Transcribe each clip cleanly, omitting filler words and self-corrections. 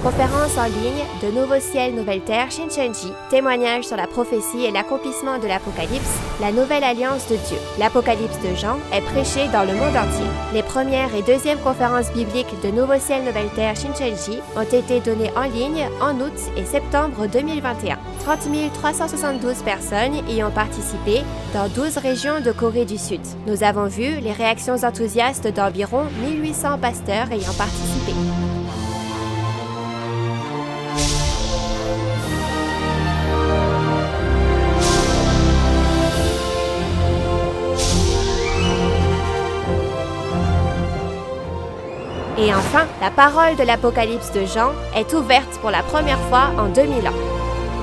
Conférence en ligne de Nouveau Ciel, Nouvelle Terre, Shincheonji, témoignage sur la prophétie et l'accomplissement de l'Apocalypse, la nouvelle alliance de Dieu. L'Apocalypse de Jean est prêché dans le monde entier. Les premières et deuxièmes conférences bibliques de Nouveau Ciel, Nouvelle Terre, Shincheonji ont été données en ligne en août et septembre 2021. 30 372 personnes y ont participé dans 12 régions de Corée du Sud. Nous avons vu les réactions enthousiastes d'environ 1800 pasteurs ayant participé. Et enfin, la parole de l'Apocalypse de Jean est ouverte pour la première fois en 2000 ans.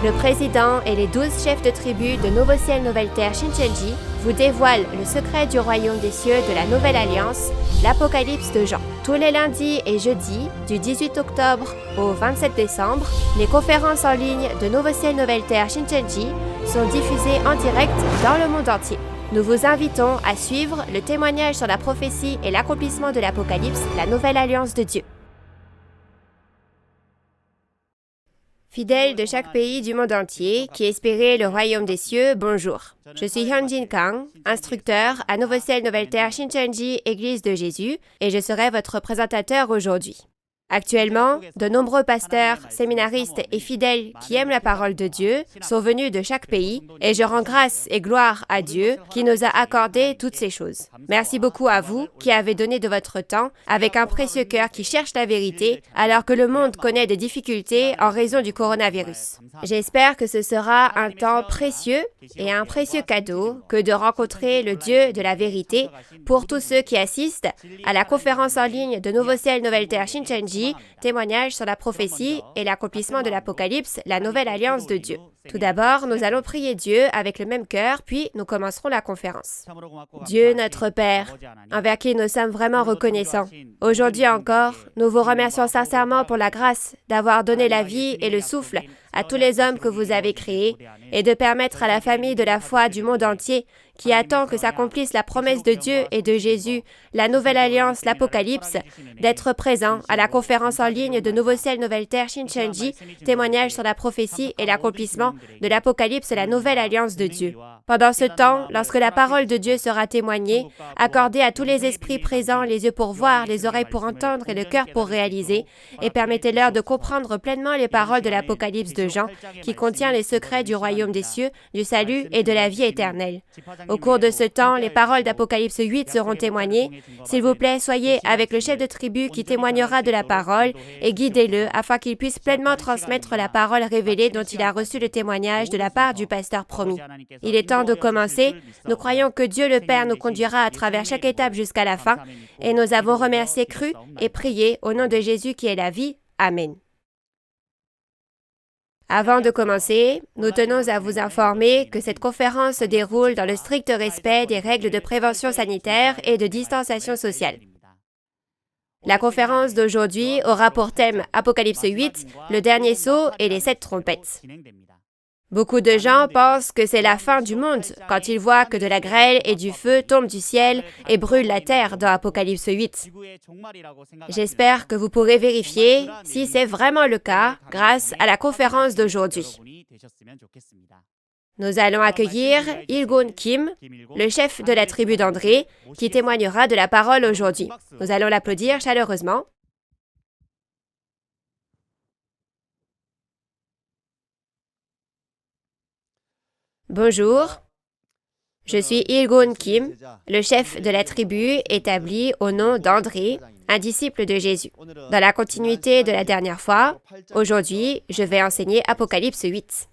Le président et les 12 chefs de tribu de Nouveau Ciel, Nouvelle Terre, Shincheonji vous dévoilent le secret du royaume des cieux de la Nouvelle Alliance, l'Apocalypse de Jean. Tous les lundis et jeudis, du 18 octobre au 27 décembre, les conférences en ligne de Nouveau Ciel, Nouvelle Terre, Shincheonji sont diffusées en direct dans le monde entier. Nous vous invitons à suivre le témoignage sur la prophétie et l'accomplissement de l'Apocalypse, la nouvelle alliance de Dieu. Fidèles de chaque pays du monde entier qui espéraient le royaume des cieux, bonjour. Je suis Hyunjin Kang, instructeur à Nouveau Ciel, Nouvelle Terre, Shincheonji, Église de Jésus, et je serai votre présentateur aujourd'hui. Actuellement, de nombreux pasteurs, séminaristes et fidèles qui aiment la parole de Dieu sont venus de chaque pays et je rends grâce et gloire à Dieu qui nous a accordé toutes ces choses. Merci beaucoup à vous qui avez donné de votre temps avec un précieux cœur qui cherche la vérité alors que le monde connaît des difficultés en raison du coronavirus. J'espère que ce sera un temps précieux et un précieux cadeau que de rencontrer le Dieu de la vérité pour tous ceux qui assistent à la conférence en ligne de Nouveau Ciel, Nouvelle Terre, Shincheonji, témoignage sur la prophétie et l'accomplissement de l'Apocalypse, la nouvelle alliance de Dieu. Tout d'abord, nous allons prier Dieu avec le même cœur, puis nous commencerons la conférence. Dieu notre Père, envers qui nous sommes vraiment reconnaissants. Aujourd'hui encore, nous vous remercions sincèrement pour la grâce d'avoir donné la vie et le souffle à tous les hommes que vous avez créés et de permettre à la famille de la foi du monde entier qui attend que s'accomplisse la promesse de Dieu et de Jésus, la nouvelle alliance, l'Apocalypse, d'être présent à la conférence en ligne de Nouveau Ciel, Nouvelle Terre, Shincheonji, témoignage sur la prophétie et l'accomplissement de l'Apocalypse, la nouvelle alliance de Dieu. Pendant ce temps, lorsque la parole de Dieu sera témoignée, accordez à tous les esprits présents les yeux pour voir, les oreilles pour entendre et le cœur pour réaliser, et permettez-leur de comprendre pleinement les paroles de l'Apocalypse de Jean, qui contient les secrets du royaume des cieux, du salut et de la vie éternelle. Au cours de ce temps, les paroles d'Apocalypse 8 seront témoignées. S'il vous plaît, soyez avec le chef de tribu qui témoignera de la parole et guidez-le afin qu'il puisse pleinement transmettre la parole révélée dont il a reçu le témoignage de la part du pasteur promis. Il est temps de commencer. Nous croyons que Dieu le Père nous conduira à travers chaque étape jusqu'à la fin et nous avons remercié, cru et prié au nom de Jésus qui est la vie. Amen. Avant de commencer, nous tenons à vous informer que cette conférence se déroule dans le strict respect des règles de prévention sanitaire et de distanciation sociale. La conférence d'aujourd'hui aura pour thème Apocalypse 8, le dernier sceau et les 7 trompettes. Beaucoup de gens pensent que c'est la fin du monde quand ils voient que de la grêle et du feu tombent du ciel et brûlent la terre dans Apocalypse 8. J'espère que vous pourrez vérifier si c'est vraiment le cas grâce à la conférence d'aujourd'hui. Nous allons accueillir Il-gun Kim, le chef de la tribu d'André, qui témoignera de la parole aujourd'hui. Nous allons l'applaudir chaleureusement. Bonjour, je suis Il-gun Kim, le chef de la tribu établi au nom d'André, un disciple de Jésus. Dans la continuité de la dernière fois, aujourd'hui, je vais enseigner Apocalypse 8.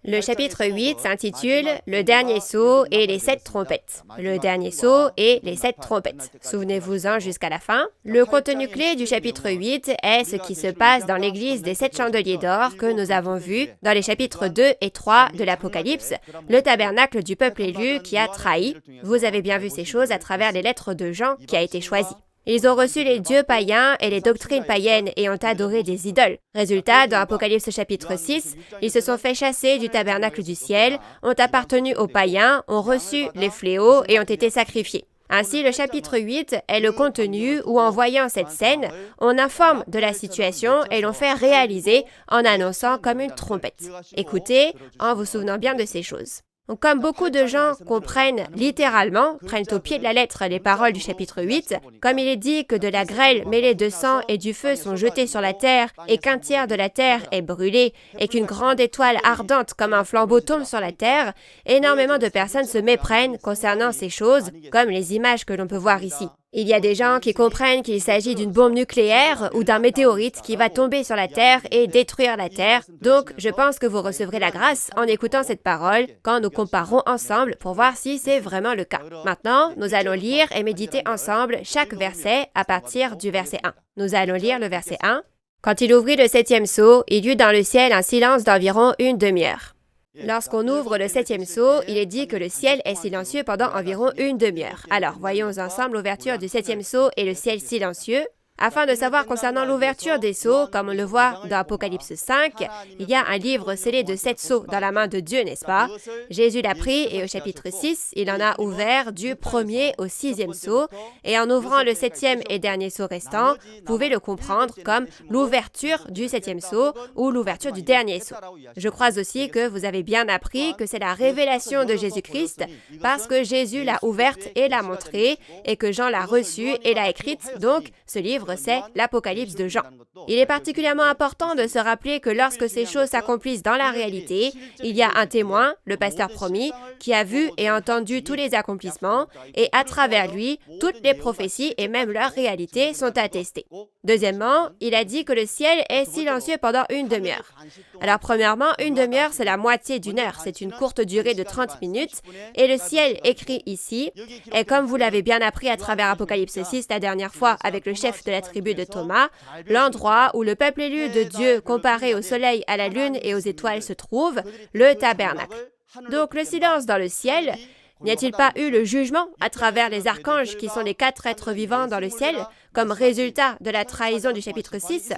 Le chapitre 8 s'intitule « Le dernier sceau et les 7 trompettes ». Le dernier sceau et les 7 trompettes. Souvenez-vous-en jusqu'à la fin. Le contenu clé du chapitre 8 est ce qui se passe dans l'église des 7 chandeliers d'or que nous avons vu dans les chapitres 2 et 3 de l'Apocalypse, le tabernacle du peuple élu qui a trahi. Vous avez bien vu ces choses à travers les lettres de Jean qui a été choisi. Ils ont reçu les dieux païens et les doctrines païennes et ont adoré des idoles. Résultat, dans Apocalypse chapitre 6, ils se sont fait chasser du tabernacle du ciel, ont appartenu aux païens, ont reçu les fléaux et ont été sacrifiés. Ainsi, le chapitre 8 est le contenu où, en voyant cette scène, on informe de la situation et l'on fait réaliser en annonçant comme une trompette. Écoutez en vous souvenant bien de ces choses. Donc, comme beaucoup de gens comprennent littéralement, prennent au pied de la lettre les paroles du chapitre 8, comme il est dit que de la grêle mêlée de sang et du feu sont jetés sur la terre et qu'un tiers de la terre est brûlé et qu'une grande étoile ardente comme un flambeau tombe sur la terre, énormément de personnes se méprennent concernant ces choses, comme les images que l'on peut voir ici. Il y a des gens qui comprennent qu'il s'agit d'une bombe nucléaire ou d'un météorite qui va tomber sur la Terre et détruire la Terre. Donc, je pense que vous recevrez la grâce en écoutant cette parole quand nous comparons ensemble pour voir si c'est vraiment le cas. Maintenant, nous allons lire et méditer ensemble chaque verset à partir du verset 1. Nous allons lire le verset 1. Quand il ouvrit le 7e sceau, il y eut dans le ciel un silence d'environ une demi-heure. Lorsqu'on ouvre le 7e sceau, il est dit que le ciel est silencieux pendant environ une demi-heure. Alors, voyons ensemble l'ouverture du 7e sceau et le ciel silencieux. Afin de savoir concernant l'ouverture des sceaux, comme on le voit dans Apocalypse 5, il y a un livre scellé de 7 sceaux dans la main de Dieu, n'est-ce pas? Jésus l'a pris et au chapitre 6, il en a ouvert du 1er au 6e sceau, et en ouvrant le 7e et dernier sceau restant, vous pouvez le comprendre comme l'ouverture du 7e sceau ou l'ouverture du dernier sceau. Je crois aussi que vous avez bien appris que c'est la révélation de Jésus-Christ parce que Jésus l'a ouverte et l'a montrée et que Jean l'a reçue et l'a écrite, donc ce livre c'est l'Apocalypse de Jean. Il est particulièrement important de se rappeler que lorsque ces choses s'accomplissent dans la réalité, il y a un témoin, le pasteur promis, qui a vu et entendu tous les accomplissements, et à travers lui, toutes les prophéties et même leur réalité sont attestées. Deuxièmement, il a dit que le ciel est silencieux pendant une demi-heure. Alors premièrement, une demi-heure, c'est la moitié d'une heure, c'est une courte durée de 30 minutes, et le ciel écrit ici, et comme vous l'avez bien appris à travers Apocalypse 6 la dernière fois avec le chef de la tribu de Thomas, l'endroit où le peuple élu de Dieu comparé au soleil, à la lune et aux étoiles se trouve, le tabernacle. Donc le silence dans le ciel, n'y a-t-il pas eu le jugement à travers les archanges qui sont les 4 êtres vivants dans le ciel, comme résultat de la trahison du chapitre 6?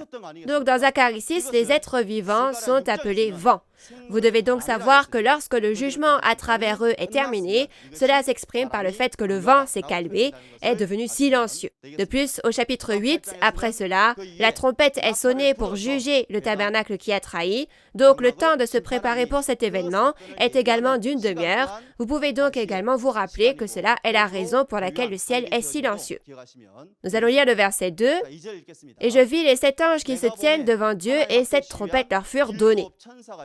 Donc dans Zacharie 6, les êtres vivants sont appelés vents. Vous devez donc savoir que lorsque le jugement à travers eux est terminé, cela s'exprime par le fait que le vent s'est calmé, est devenu silencieux. De plus, au chapitre 8, après cela, la trompette est sonnée pour juger le tabernacle qui a trahi, donc le temps de se préparer pour cet événement est également d'une demi-heure. Vous pouvez donc également vous rappeler que cela est la raison pour laquelle le ciel est silencieux. Nous allons lire le verset 2. « Et je vis les 7 anges qui se tiennent devant Dieu et 7 trompettes leur furent données. »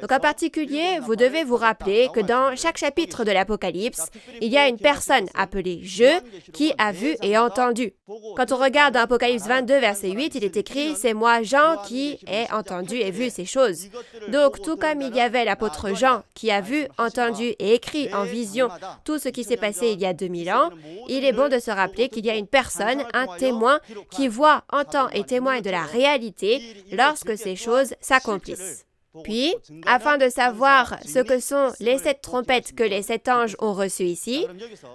Donc en particulier, vous devez vous rappeler que dans chaque chapitre de l'Apocalypse, il y a une personne appelée « Je » qui a vu et entendu. Quand on regarde dans Apocalypse 22, verset 8, il est écrit « C'est moi, Jean, qui ai entendu et vu ces choses. » Donc, tout comme il y avait l'apôtre Jean qui a vu, entendu et écrit en vision tout ce qui s'est passé il y a 2000 ans, il est bon de se rappeler qu'il y a une personne, un témoin, qui voit, entend et témoigne de la réalité lorsque ces choses s'accomplissent. Puis, afin de savoir ce que sont les 7 trompettes que les 7 anges ont reçues ici,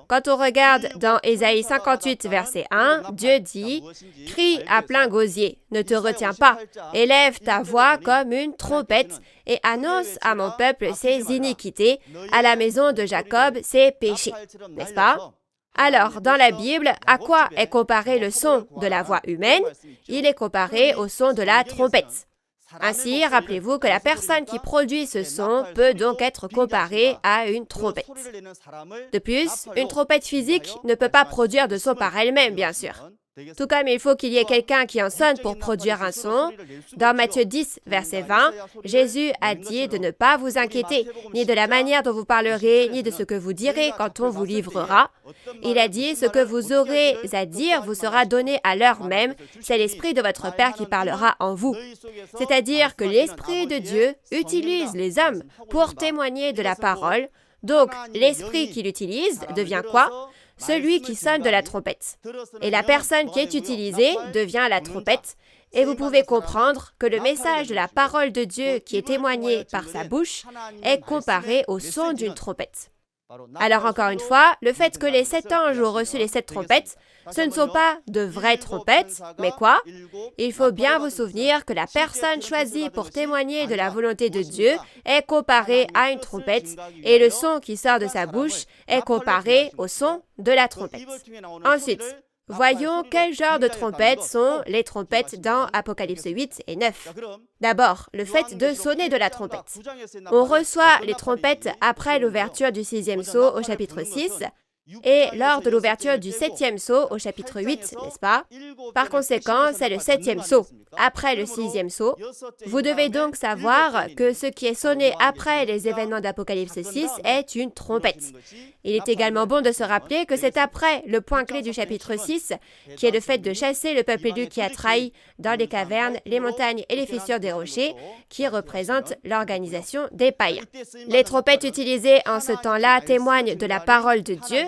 quand on regarde dans Ésaïe 58, verset 1, Dieu dit « Crie à plein gosier, ne te retiens pas, élève ta voix comme une trompette et annonce à mon peuple ses iniquités, à la maison de Jacob ses péchés. » N'est-ce pas? Alors, dans la Bible, à quoi est comparé le son de la voix humaine? Il est comparé au son de la trompette. Ainsi, rappelez-vous que la personne qui produit ce son peut donc être comparée à une trompette. De plus, une trompette physique ne peut pas produire de son par elle-même, bien sûr. Tout comme il faut qu'il y ait quelqu'un qui en sonne pour produire un son, dans Matthieu 10, verset 20, Jésus a dit de ne pas vous inquiéter, ni de la manière dont vous parlerez, ni de ce que vous direz quand on vous livrera. Il a dit, ce que vous aurez à dire vous sera donné à l'heure même, c'est l'Esprit de votre Père qui parlera en vous. C'est-à-dire que l'Esprit de Dieu utilise les hommes pour témoigner de la parole, donc l'Esprit qu'il utilise devient quoi? Celui qui sonne de la trompette. Et la personne qui est utilisée devient la trompette. Et vous pouvez comprendre que le message de la parole de Dieu qui est témoigné par sa bouche est comparé au son d'une trompette. Alors encore une fois, le fait que les 7 anges ont reçu les 7 trompettes, ce ne sont pas de vraies trompettes, mais quoi? Il faut bien vous souvenir que la personne choisie pour témoigner de la volonté de Dieu est comparée à une trompette et le son qui sort de sa bouche est comparé au son de la trompette. Ensuite, voyons quel genre de trompettes sont les trompettes dans Apocalypse 8 et 9. D'abord, le fait de sonner de la trompette. On reçoit les trompettes après l'ouverture du 6e sceau au chapitre 6 et lors de l'ouverture du 7e sceau au chapitre 8, n'est-ce pas? Par conséquent, c'est le 7e sceau, après le 6e sceau. Vous devez donc savoir que ce qui est sonné après les événements d'Apocalypse 6 est une trompette. Il est également bon de se rappeler que c'est après le point clé du chapitre 6, qui est le fait de chasser le peuple élu qui a trahi dans les cavernes, les montagnes et les fissures des rochers, qui représente l'organisation des païens. Les trompettes utilisées en ce temps-là témoignent de la parole de Dieu.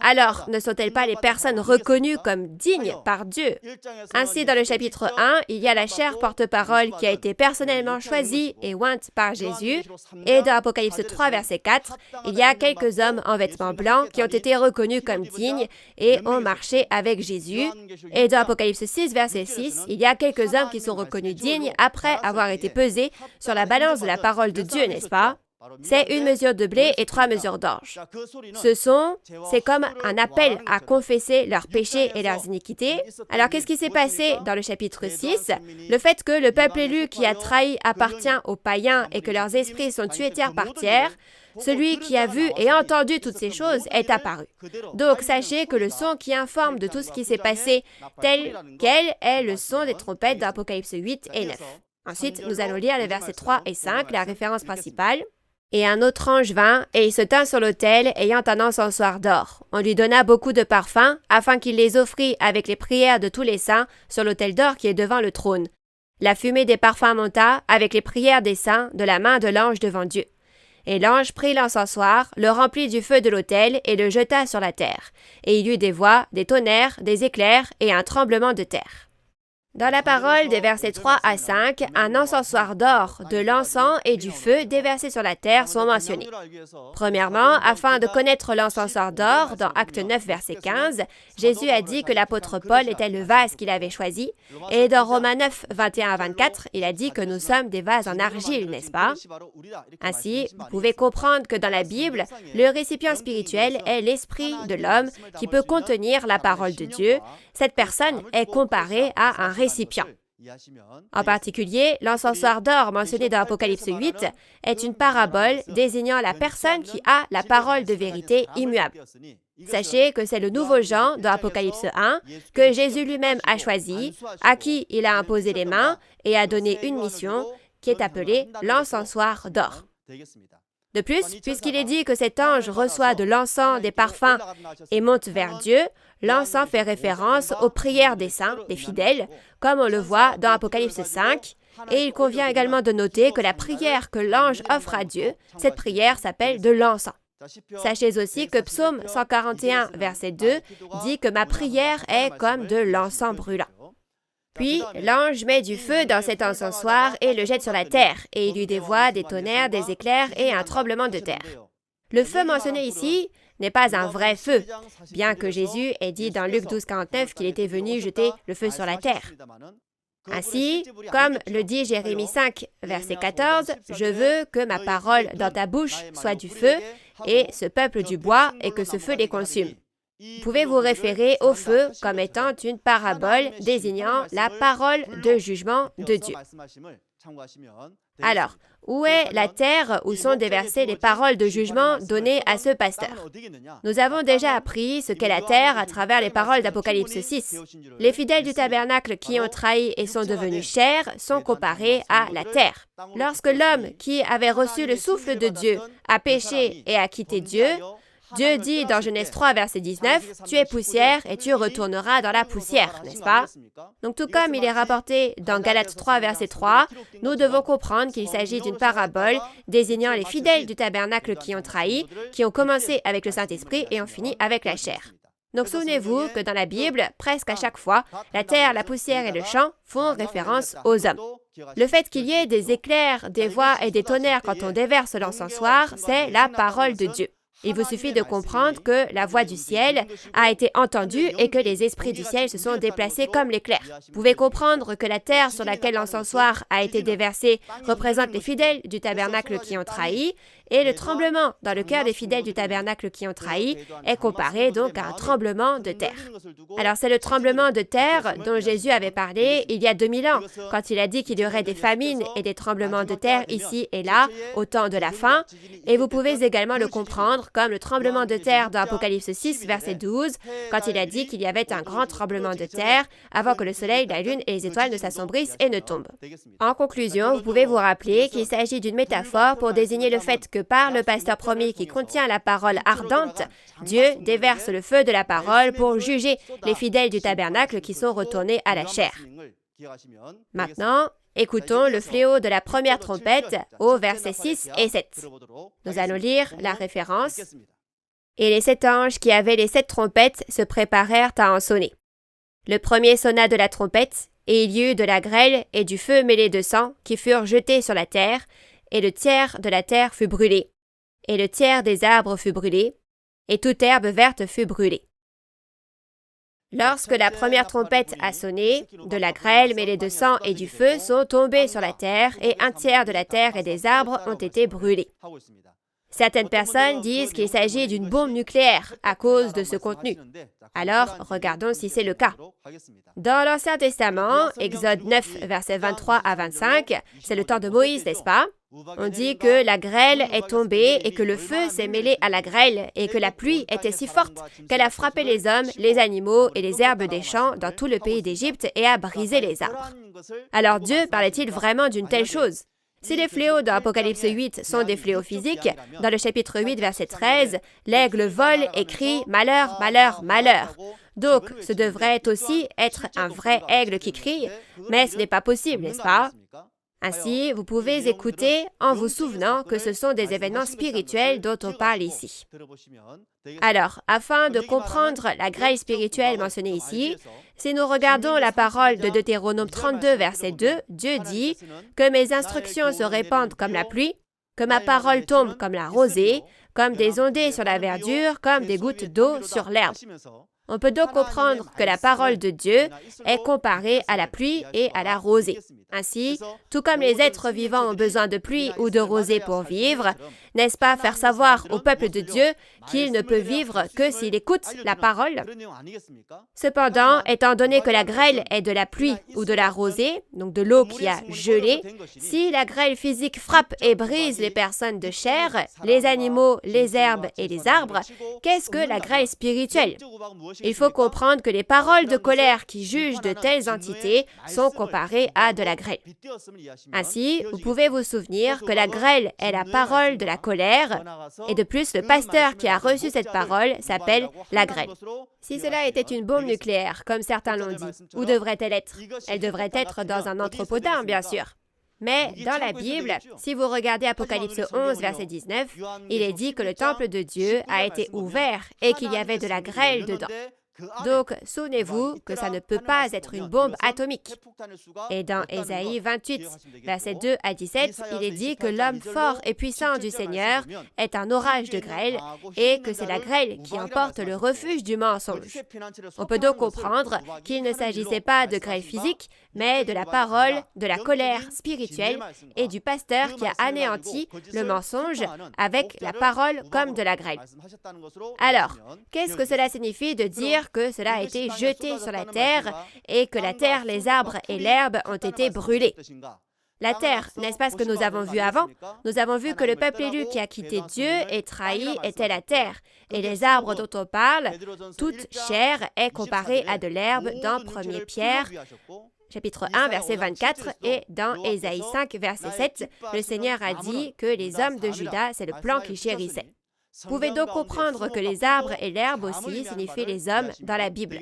Alors, ne sont-elles pas les personnes reconnues comme dignes par Dieu? Ainsi, dans le chapitre 1, il y a la chère porte-parole qui a été personnellement choisie et ointe par Jésus. Et dans Apocalypse 3, verset 4, il y a quelques hommes en vêtements blancs qui ont été reconnus comme dignes et ont marché avec Jésus. Et dans Apocalypse 6, verset 6, il y a quelques hommes qui sont reconnus dignes après avoir été pesés sur la balance de la parole de Dieu, n'est-ce pas? C'est une mesure de blé et 3 mesures d'orge. C'est comme un appel à confesser leurs péchés et leurs iniquités. Alors, qu'est-ce qui s'est passé dans le chapitre 6? Le fait que le peuple élu qui a trahi appartient aux païens et que leurs esprits sont tués terre par terre, celui qui a vu et entendu toutes ces choses est apparu. Donc, sachez que le son qui informe de tout ce qui s'est passé tel quel est le son des trompettes d'Apocalypse 8 et 9. Ensuite, nous allons lire les versets 3 et 5, la référence principale. Et un autre ange vint, et il se tint sur l'autel, ayant un encensoir d'or. On lui donna beaucoup de parfums, afin qu'il les offrît avec les prières de tous les saints sur l'autel d'or qui est devant le trône. La fumée des parfums monta, avec les prières des saints, de la main de l'ange devant Dieu. Et l'ange prit l'encensoir, le remplit du feu de l'autel, et le jeta sur la terre. Et il y eut des voix, des tonnerres, des éclairs, et un tremblement de terre. Dans la parole des versets 3 à 5, un encensoir d'or, de l'encens et du feu déversés sur la terre sont mentionnés. Premièrement, afin de connaître l'encensoir d'or, dans Acte 9, verset 15, Jésus a dit que l'apôtre Paul était le vase qu'il avait choisi, et dans Romains 9, 21 à 24, il a dit que nous sommes des vases en argile, n'est-ce pas? Ainsi, vous pouvez comprendre que dans la Bible, le récipient spirituel est l'esprit de l'homme qui peut contenir la parole de Dieu. Cette personne est comparée à un récipient. En particulier, l'encensoir d'or mentionné dans Apocalypse 8 est une parabole désignant la personne qui a la parole de vérité immuable. Sachez que c'est le nouveau Jean dans Apocalypse 1 que Jésus lui-même a choisi, à qui il a imposé les mains et a donné une mission qui est appelée l'encensoir d'or. De plus, puisqu'il est dit que cet ange reçoit de l'encens, des parfums et monte vers Dieu, l'encens fait référence aux prières des saints, des fidèles, comme on le voit dans Apocalypse 5, et il convient également de noter que la prière que l'ange offre à Dieu, cette prière s'appelle de l'encens. Sachez aussi que Psaume 141, verset 2, dit que ma prière est comme de l'encens brûlant. Puis, l'ange met du feu dans cet encensoir et le jette sur la terre, et il y eut des voix, des tonnerres, des éclairs et un tremblement de terre. Le feu mentionné ici n'est pas un vrai feu, bien que Jésus ait dit dans Luc 12, 49 qu'il était venu jeter le feu sur la terre. Ainsi, comme le dit Jérémie 5, verset 14, « Je veux que ma parole dans ta bouche soit du feu, et ce peuple du bois, et que ce feu les consume. » Vous pouvez vous référer au feu comme étant une parabole désignant la parole de jugement de Dieu. Alors, où est la terre où sont déversées les paroles de jugement données à ce pasteur? Nous avons déjà appris ce qu'est la terre à travers les paroles d'Apocalypse 6. Les fidèles du tabernacle qui ont trahi et sont devenus chers sont comparés à la terre. Lorsque l'homme qui avait reçu le souffle de Dieu a péché et a quitté Dieu, Dieu dit dans Genèse 3, verset 19, « Tu es poussière et tu retourneras dans la poussière, n'est-ce pas? » Donc tout comme il est rapporté dans Galates 3, verset 3, nous devons comprendre qu'il s'agit d'une parabole désignant les fidèles du tabernacle qui ont trahi, qui ont commencé avec le Saint-Esprit et ont fini avec la chair. Donc souvenez-vous que dans la Bible, presque à chaque fois, la terre, la poussière et le champ font référence aux hommes. Le fait qu'il y ait des éclairs, des voix et des tonnerres quand on déverse l'encensoir, c'est la parole de Dieu. Il vous suffit de comprendre que la voix du ciel a été entendue et que les esprits du ciel se sont déplacés comme l'éclair. Vous pouvez comprendre que la terre sur laquelle l'encensoir a été déversé représente les fidèles du tabernacle qui ont trahi, et le tremblement dans le cœur des fidèles du tabernacle qui ont trahi est comparé donc à un tremblement de terre. Alors c'est le tremblement de terre dont Jésus avait parlé il y a 2000 ans, quand il a dit qu'il y aurait des famines et des tremblements de terre ici et là, au temps de la fin, et vous pouvez également le comprendre comme le tremblement de terre dans Apocalypse 6, verset 12, quand il a dit qu'il y avait un grand tremblement de terre avant que le soleil, la lune et les étoiles ne s'assombrissent et ne tombent. En conclusion, vous pouvez vous rappeler qu'il s'agit d'une métaphore pour désigner le fait que par le pasteur promis qui contient la parole ardente, Dieu déverse le feu de la parole pour juger les fidèles du tabernacle qui sont retournés à la chair. Maintenant, écoutons le fléau de la première trompette au verset 6 et 7. Nous allons lire la référence. « Et les 7 anges qui avaient les 7 trompettes se préparèrent à en sonner. Le premier sonna de la trompette, et il y eut de la grêle et du feu mêlé de sang qui furent jetés sur la terre, et le tiers de la terre fut brûlé, et le tiers des arbres fut brûlé, et toute herbe verte fut brûlée. Lorsque la première trompette a sonné, de la grêle mêlée de sang et du feu sont tombés sur la terre, et un tiers de la terre et des arbres ont été brûlés. Certaines personnes disent qu'il s'agit d'une bombe nucléaire à cause de ce contenu. Alors, regardons si c'est le cas. Dans l'Ancien Testament, Exode 9, versets 23 à 25, c'est le temps de Moïse, n'est-ce pas? On dit que la grêle est tombée et que le feu s'est mêlé à la grêle et que la pluie était si forte qu'elle a frappé les hommes, les animaux et les herbes des champs dans tout le pays d'Égypte et a brisé les arbres. Alors Dieu parlait-il vraiment d'une telle chose? Si les fléaux dans Apocalypse 8 sont des fléaux physiques, dans le chapitre 8, verset 13, l'aigle vole et crie « Malheur, malheur, malheur ». Donc, ce devrait aussi être un vrai aigle qui crie, mais ce n'est pas possible, n'est-ce pas? Ainsi, vous pouvez écouter en vous souvenant que ce sont des événements spirituels dont on parle ici. Alors, afin de comprendre la grêle spirituelle mentionnée ici, si nous regardons la parole de Deutéronome 32, verset 2, Dieu dit « Que mes instructions se répandent comme la pluie, que ma parole tombe comme la rosée, comme des ondées sur la verdure, comme des gouttes d'eau sur l'herbe. » On peut donc comprendre que la parole de Dieu est comparée à la pluie et à la rosée. Ainsi, tout comme les êtres vivants ont besoin de pluie ou de rosée pour vivre, n'est-ce pas faire savoir au peuple de Dieu qu'il ne peut vivre que s'il écoute la parole? Cependant, étant donné que la grêle est de la pluie ou de la rosée, donc de l'eau qui a gelé, si la grêle physique frappe et brise les personnes de chair, les animaux, les herbes et les arbres, qu'est-ce que la grêle spirituelle? Il faut comprendre que les paroles de colère qui jugent de telles entités sont comparées à de la grêle. Ainsi, vous pouvez vous souvenir que la grêle est la parole de la colère, et de plus, le pasteur qui a reçu cette parole s'appelle la grêle. Si cela était une bombe nucléaire, comme certains l'ont dit, où devrait-elle être? Elle devrait être dans un entrepôt d'armes, bien sûr. Mais dans la Bible, si vous regardez Apocalypse 11, verset 19, il est dit que le temple de Dieu a été ouvert et qu'il y avait de la grêle dedans. Donc, souvenez-vous que ça ne peut pas être une bombe atomique. Et dans Ésaïe 28, versets 2 à 17, il est dit que l'homme fort et puissant du Seigneur est un orage de grêle et que c'est la grêle qui emporte le refuge du mensonge. On peut donc comprendre qu'il ne s'agissait pas de grêle physique, mais de la parole, de la colère spirituelle et du pasteur qui a anéanti le mensonge avec la parole comme de la grêle. Alors, qu'est-ce que cela signifie de dire que cela a été jeté sur la terre et que la terre, les arbres et l'herbe ont été brûlés? La terre, n'est-ce pas ce que nous avons vu avant? Nous avons vu que le peuple élu qui a quitté Dieu et trahi était la terre. Et les arbres dont on parle, toute chair est comparée à de l'herbe dans 1 Pierre, chapitre 1, verset 24, et dans Ésaïe 5, verset 7, le Seigneur a dit que les hommes de Juda, c'est le plan qu'il chérissait. Vous pouvez donc comprendre que les arbres et l'herbe aussi signifient les hommes dans la Bible.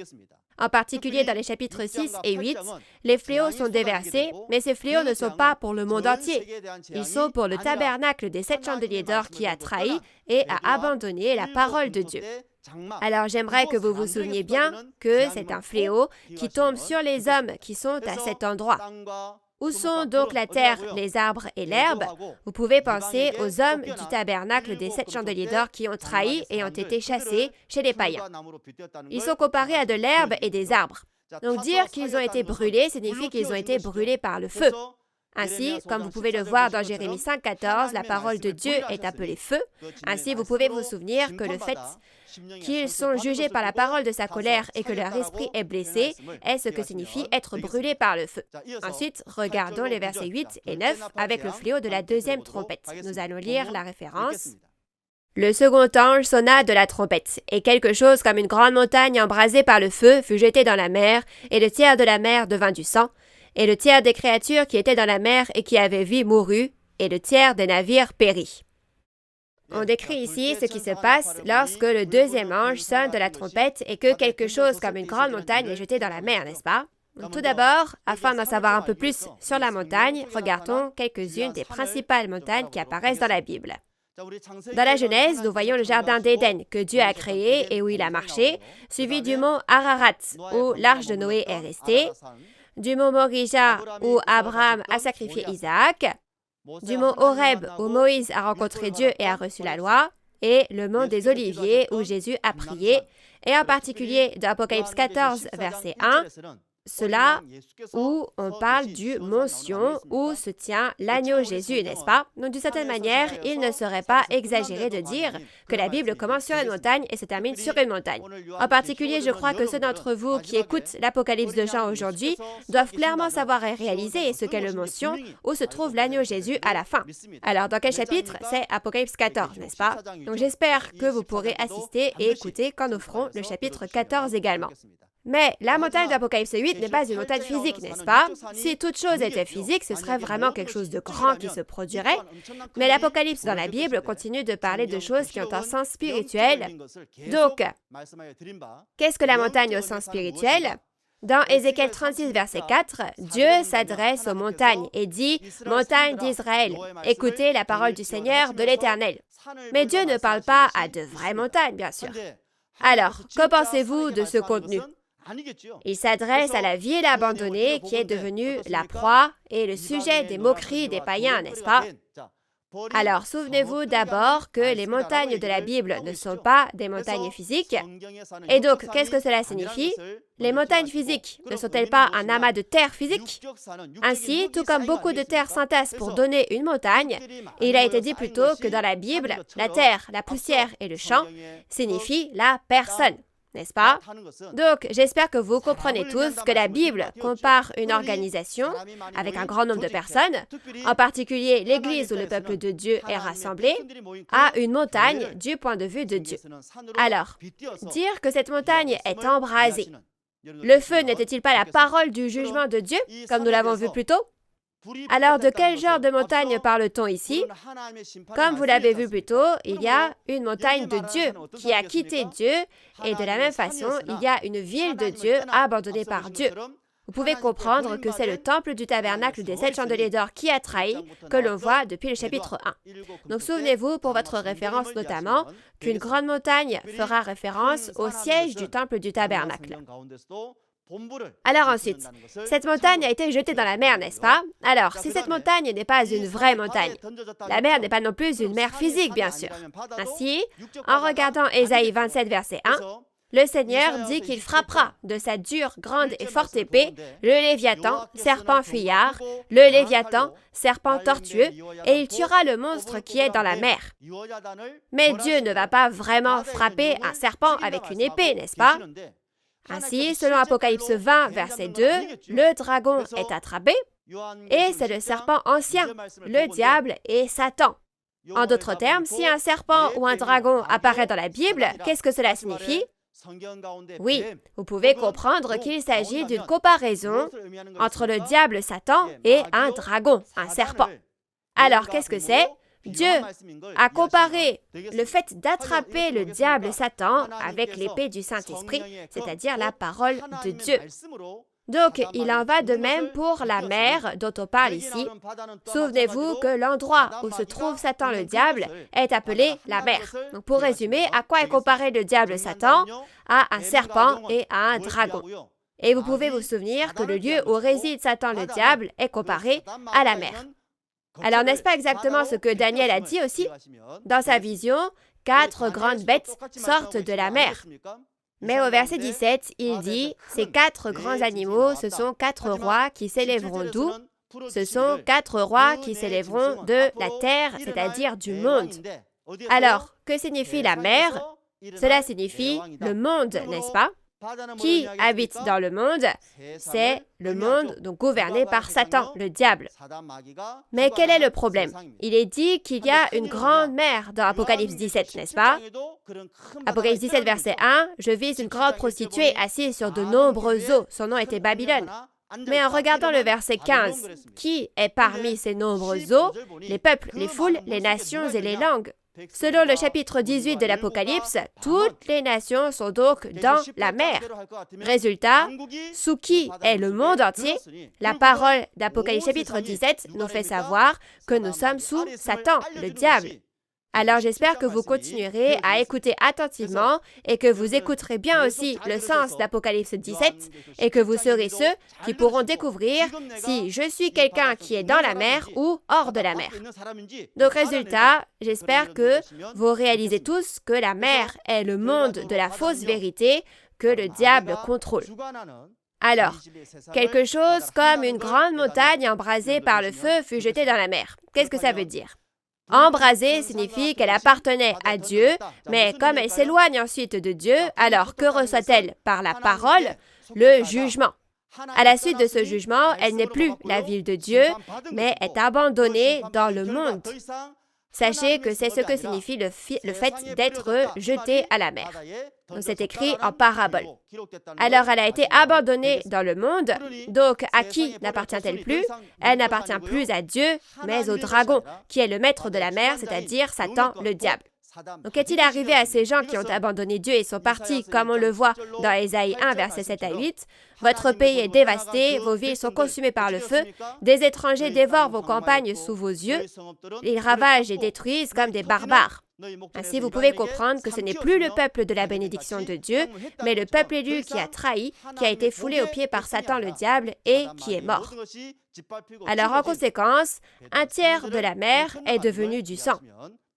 En particulier dans les chapitres 6 et 8, les fléaux sont déversés, mais ces fléaux ne sont pas pour le monde entier. Ils sont pour le tabernacle des 7 chandeliers d'or qui a trahi et a abandonné la parole de Dieu. Alors j'aimerais que vous vous souveniez bien que c'est un fléau qui tombe sur les hommes qui sont à cet endroit. Où sont donc la terre, les arbres et l'herbe? Vous pouvez penser aux hommes du tabernacle des 7 chandeliers d'or qui ont trahi et ont été chassés chez les païens. Ils sont comparés à de l'herbe et des arbres. Donc dire qu'ils ont été brûlés signifie qu'ils ont été brûlés par le feu. Ainsi, comme vous pouvez le voir dans Jérémie 5,14, la parole de Dieu est appelée feu. Ainsi, vous pouvez vous souvenir que le fait qu'ils sont jugés par la parole de sa colère et que leur esprit est blessé est ce que signifie être brûlé par le feu. Ensuite, regardons les versets 8 et 9 avec le fléau de la deuxième trompette. Nous allons lire la référence. Le second ange sonna de la trompette, et quelque chose comme une grande montagne embrasée par le feu fut jetée dans la mer, et le tiers de la mer devint du sang, et le tiers des créatures qui étaient dans la mer et qui avaient vie mourut, et le tiers des navires périt. On décrit ici ce qui se passe lorsque le deuxième ange sonne de la trompette et que quelque chose comme une grande montagne est jetée dans la mer, n'est-ce pas? Donc, tout d'abord, afin d'en savoir un peu plus sur la montagne, regardons quelques-unes des principales montagnes qui apparaissent dans la Bible. Dans la Genèse, nous voyons le jardin d'Éden que Dieu a créé et où il a marché, suivi du mont Ararat où l'arche de Noé est restée, du mont Morija où Abraham a sacrifié Isaac, du mont Horeb où Moïse a rencontré Dieu et a reçu la loi, et le mont des Oliviers où Jésus a prié, et en particulier dans Apocalypse 14, verset 1, cela où on parle du mont Sion où se tient l'agneau Jésus, n'est-ce pas? Donc, d'une certaine manière, il ne serait pas exagéré de dire que la Bible commence sur une montagne et se termine sur une montagne. En particulier, je crois que ceux d'entre vous qui écoutent l'Apocalypse de Jean aujourd'hui doivent clairement savoir et réaliser ce qu'est le mont Sion où se trouve l'agneau Jésus à la fin. Alors, dans quel chapitre? C'est Apocalypse 14, n'est-ce pas? Donc, j'espère que vous pourrez assister et écouter quand nous ferons le chapitre 14 également. Mais la montagne d'Apocalypse 8 n'est pas une montagne physique, n'est-ce pas? Si toute chose était physique, ce serait vraiment quelque chose de grand qui se produirait. Mais l'Apocalypse dans la Bible continue de parler de choses qui ont un sens spirituel. Donc, qu'est-ce que la montagne au sens spirituel? Dans Ézéchiel 36, verset 4, Dieu s'adresse aux montagnes et dit « Montagne d'Israël, écoutez la parole du Seigneur, de l'Éternel. » Mais Dieu ne parle pas à de vraies montagnes, bien sûr. Alors, que pensez-vous de ce contenu? Il s'adresse à la ville abandonnée qui est devenue la proie et le sujet des moqueries des païens, n'est-ce pas? Alors, souvenez-vous d'abord que les montagnes de la Bible ne sont pas des montagnes physiques. Et donc, qu'est-ce que cela signifie? Les montagnes physiques ne sont-elles pas un amas de terre physique? Ainsi, tout comme beaucoup de terre s'entassent pour donner une montagne, il a été dit plus tôt que dans la Bible, la terre, la poussière et le champ signifient la personne. N'est-ce pas? Donc, j'espère que vous comprenez tous que la Bible compare une organisation avec un grand nombre de personnes, en particulier l'Église où le peuple de Dieu est rassemblé, à une montagne du point de vue de Dieu. Alors, dire que cette montagne est embrasée, le feu n'était-il pas la parole du jugement de Dieu, comme nous l'avons vu plus tôt? Alors, de quel genre de montagne parle-t-on ici? Comme vous l'avez vu plus tôt, il y a une montagne de Dieu qui a quitté Dieu et de la même façon, il y a une ville de Dieu abandonnée par Dieu. Vous pouvez comprendre que c'est le temple du tabernacle des 7 chandeliers d'or qui a trahi que l'on voit depuis le chapitre 1. Donc, souvenez-vous pour votre référence notamment qu'une grande montagne fera référence au siège du temple du tabernacle. Alors ensuite, cette montagne a été jetée dans la mer, n'est-ce pas? Alors, si cette montagne n'est pas une vraie montagne, la mer n'est pas non plus une mer physique, bien sûr. Ainsi, en regardant Ésaïe 27, verset 1, le Seigneur dit qu'il frappera de sa dure, grande et forte épée le Léviathan, serpent fuyard, le Léviathan, serpent tortueux, et il tuera le monstre qui est dans la mer. Mais Dieu ne va pas vraiment frapper un serpent avec une épée, n'est-ce pas? Ainsi, selon Apocalypse 20, verset 2, le dragon est attrapé et c'est le serpent ancien, le diable et Satan. En d'autres termes, si un serpent ou un dragon apparaît dans la Bible, qu'est-ce que cela signifie? Oui, vous pouvez comprendre qu'il s'agit d'une comparaison entre le diable Satan et un dragon, un serpent. Alors, qu'est-ce que c'est? Dieu a comparé le fait d'attraper le diable Satan avec l'épée du Saint-Esprit, c'est-à-dire la parole de Dieu. Donc, il en va de même pour la mer dont on parle ici. Souvenez-vous que l'endroit où se trouve Satan le diable est appelé la mer. Donc, pour résumer, à quoi est comparé le diable Satan? À un serpent et à un dragon. Et vous pouvez vous souvenir que le lieu où réside Satan le diable est comparé à la mer. Alors, n'est-ce pas exactement ce que Daniel a dit aussi? Dans sa vision, 4 grandes bêtes sortent de la mer. Mais au verset 17, il dit « Ces 4 grands animaux, ce sont 4 rois qui s'élèveront d'où? Ce sont 4 rois qui s'élèveront de la terre, c'est-à-dire du monde. » Alors, que signifie la mer? Cela signifie le monde, n'est-ce pas? Qui habite dans le monde? C'est le monde donc gouverné par Satan, le diable. Mais quel est le problème? Il est dit qu'il y a une grande mer dans Apocalypse 17, n'est-ce pas? Apocalypse 17, verset 1, « Je vis une grande prostituée assise sur de nombreux eaux. Son nom était Babylone. » Mais en regardant le verset 15, qui est parmi ces nombreux eaux? Les peuples, les foules, les nations et les langues. Selon le chapitre 18 de l'Apocalypse, toutes les nations sont donc dans la mer. Résultat, sous qui est le monde entier? La parole d'Apocalypse chapitre 17 nous fait savoir que nous sommes sous Satan, le diable. Alors j'espère que vous continuerez à écouter attentivement et que vous écouterez bien aussi le sens d'Apocalypse 17 et que vous serez ceux qui pourront découvrir si je suis quelqu'un qui est dans la mer ou hors de la mer. Donc résultat, j'espère que vous réalisez tous que la mer est le monde de la fausse vérité que le diable contrôle. Alors, quelque chose comme une grande montagne embrasée par le feu fut jetée dans la mer. Qu'est-ce que ça veut dire? Embrasée signifie qu'elle appartenait à Dieu, mais comme elle s'éloigne ensuite de Dieu, alors que reçoit-elle par la parole? Le jugement. À la suite de ce jugement, elle n'est plus la ville de Dieu, mais est abandonnée dans le monde. Sachez que c'est ce que signifie le fait d'être jeté à la mer. Donc c'est écrit en parabole. Alors elle a été abandonnée dans le monde, donc à qui n'appartient-elle plus? Elle n'appartient plus à Dieu, mais au dragon, qui est le maître de la mer, c'est-à-dire Satan, le diable. Donc qu'est-il arrivé à ces gens qui ont abandonné Dieu et sont partis, comme on le voit dans Ésaïe 1, versets 7 à 8? Votre pays est dévasté, vos villes sont consumées par le feu, des étrangers dévorent vos campagnes sous vos yeux, ils ravagent et détruisent comme des barbares. Ainsi, vous pouvez comprendre que ce n'est plus le peuple de la bénédiction de Dieu, mais le peuple élu qui a trahi, qui a été foulé aux pieds par Satan le diable et qui est mort. Alors en conséquence, un tiers de la mer est devenu du sang.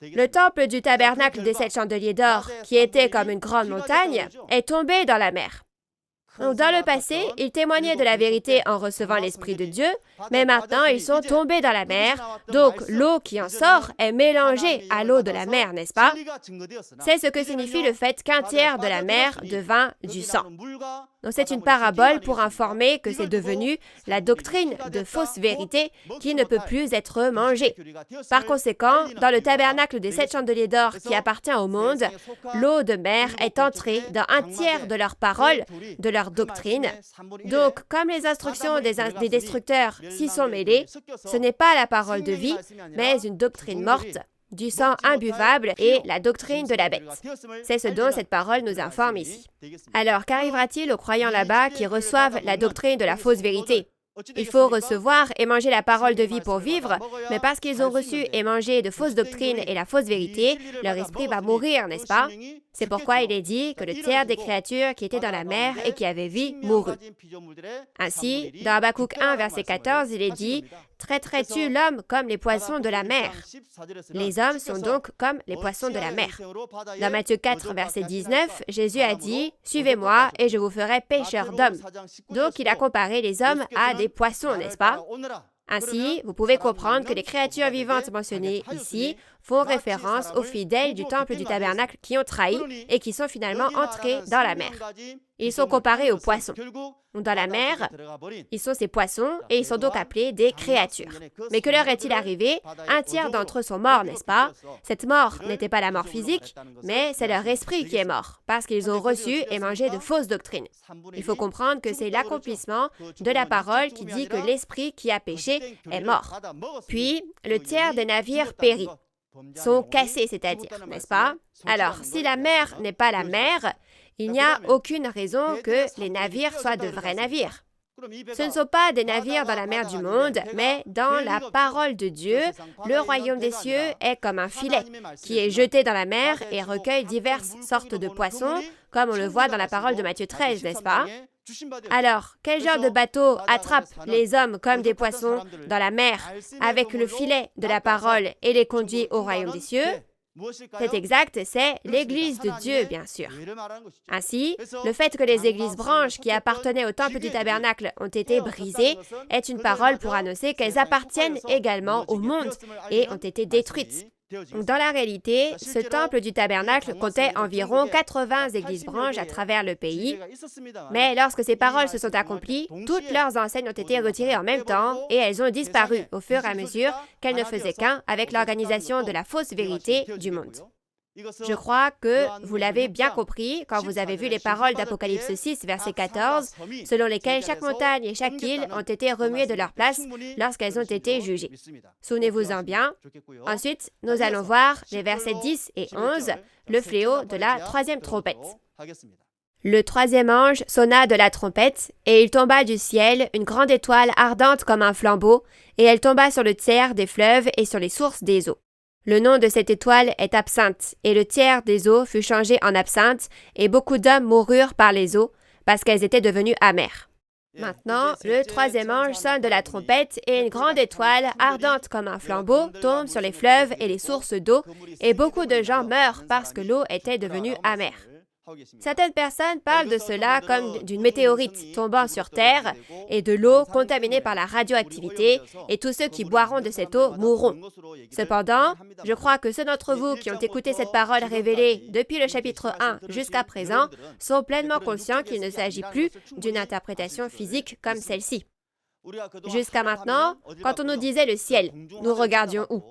Le temple du tabernacle des 7 chandeliers d'or, qui était comme une grande montagne, est tombé dans la mer. Donc, dans le passé, ils témoignaient de la vérité en recevant l'Esprit de Dieu, mais maintenant, ils sont tombés dans la mer, donc l'eau qui en sort est mélangée à l'eau de la mer, n'est-ce pas? C'est ce que signifie le fait qu'un tiers de la mer devint du sang. Donc, c'est une parabole pour informer que c'est devenu la doctrine de fausse vérité qui ne peut plus être mangée. Par conséquent, dans le tabernacle des 7 chandeliers d'or qui appartient au monde, l'eau de mer est entrée dans un tiers de leurs paroles, de leur doctrine. Donc, comme les instructions des destructeurs s'y sont mêlées, ce n'est pas la parole de vie, mais une doctrine morte, du sang imbuvable et la doctrine de la bête. C'est ce dont cette parole nous informe ici. Alors, qu'arrivera-t-il aux croyants là-bas qui reçoivent la doctrine de la fausse vérité? Il faut recevoir et manger la parole de vie pour vivre, mais parce qu'ils ont reçu et mangé de fausses doctrines et la fausse vérité, leur esprit va mourir, n'est-ce pas? C'est pourquoi il est dit que le tiers des créatures qui étaient dans la mer et qui avaient vie mourut. Ainsi, dans Habakkuk 1, verset 14, il est dit « Traiterais-tu l'homme comme les poissons de la mer ?» Les hommes sont donc comme les poissons de la mer. Dans Matthieu 4, verset 19, Jésus a dit « Suivez-moi et je vous ferai pêcheurs d'hommes. » Donc, il a comparé les hommes à des poissons, n'est-ce pas? Ainsi, vous pouvez comprendre que les créatures vivantes mentionnées ici font référence aux fidèles du temple du tabernacle qui ont trahi et qui sont finalement entrés dans la mer. Ils sont comparés aux poissons. Dans la mer, ils sont ces poissons et ils sont donc appelés des créatures. Mais que leur est-il arrivé? Un tiers d'entre eux sont morts, n'est-ce pas? Cette mort n'était pas la mort physique, mais c'est leur esprit qui est mort, parce qu'ils ont reçu et mangé de fausses doctrines. Il faut comprendre que c'est l'accomplissement de la parole qui dit que l'esprit qui a péché est mort. Puis, le tiers des navires périt, sont cassés, c'est-à-dire, n'est-ce pas? Alors, si la mer n'est pas la mer, il n'y a aucune raison que les navires soient de vrais navires. Ce ne sont pas des navires dans la mer du monde, mais dans la parole de Dieu, le royaume des cieux est comme un filet qui est jeté dans la mer et recueille diverses sortes de poissons, comme on le voit dans la parole de Matthieu 13, n'est-ce pas? Alors, quel genre de bateau attrape les hommes comme des poissons dans la mer avec le filet de la parole et les conduit au royaume des cieux? C'est exact, c'est l'Église de Dieu, bien sûr. Ainsi, le fait que les églises branches qui appartenaient au temple du tabernacle ont été brisées est une parole pour annoncer qu'elles appartiennent également au monde et ont été détruites. Dans la réalité, ce temple du tabernacle comptait environ 80 églises branches à travers le pays, mais lorsque ces paroles se sont accomplies, toutes leurs enseignes ont été retirées en même temps et elles ont disparu au fur et à mesure qu'elles ne faisaient qu'un avec l'organisation de la fausse vérité du monde. Je crois que vous l'avez bien compris quand vous avez vu les paroles d'Apocalypse 6, verset 14, selon lesquelles chaque montagne et chaque île ont été remuées de leur place lorsqu'elles ont été jugées. Souvenez-vous-en bien. Ensuite, nous allons voir les versets 10 et 11, le fléau de la troisième trompette. Le troisième ange sonna de la trompette, et il tomba du ciel une grande étoile ardente comme un flambeau, et elle tomba sur le tiers des fleuves et sur les sources des eaux. Le nom de cette étoile est absinthe, et le tiers des eaux fut changé en absinthe, et beaucoup d'hommes moururent par les eaux, parce qu'elles étaient devenues amères. Maintenant, le troisième ange sonne de la trompette, et une grande étoile, ardente comme un flambeau, tombe sur les fleuves et les sources d'eau, et beaucoup de gens meurent parce que l'eau était devenue amère. Certaines personnes parlent de cela comme d'une météorite tombant sur Terre et de l'eau contaminée par la radioactivité, et tous ceux qui boiront de cette eau mourront. Cependant, je crois que ceux d'entre vous qui ont écouté cette parole révélée depuis le chapitre 1 jusqu'à présent sont pleinement conscients qu'il ne s'agit plus d'une interprétation physique comme celle-ci. Jusqu'à maintenant, quand on nous disait le ciel, nous regardions où?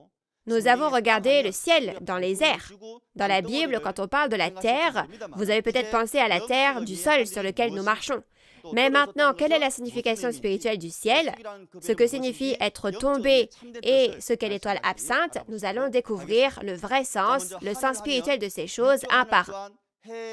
Nous avons regardé le ciel dans les airs. Dans la Bible, quand on parle de la terre, vous avez peut-être pensé à la terre du sol sur lequel nous marchons. Mais maintenant, quelle est la signification spirituelle du ciel? Ce que signifie être tombé et ce qu'est l'étoile absinthe, nous allons découvrir le vrai sens, le sens spirituel de ces choses un par un.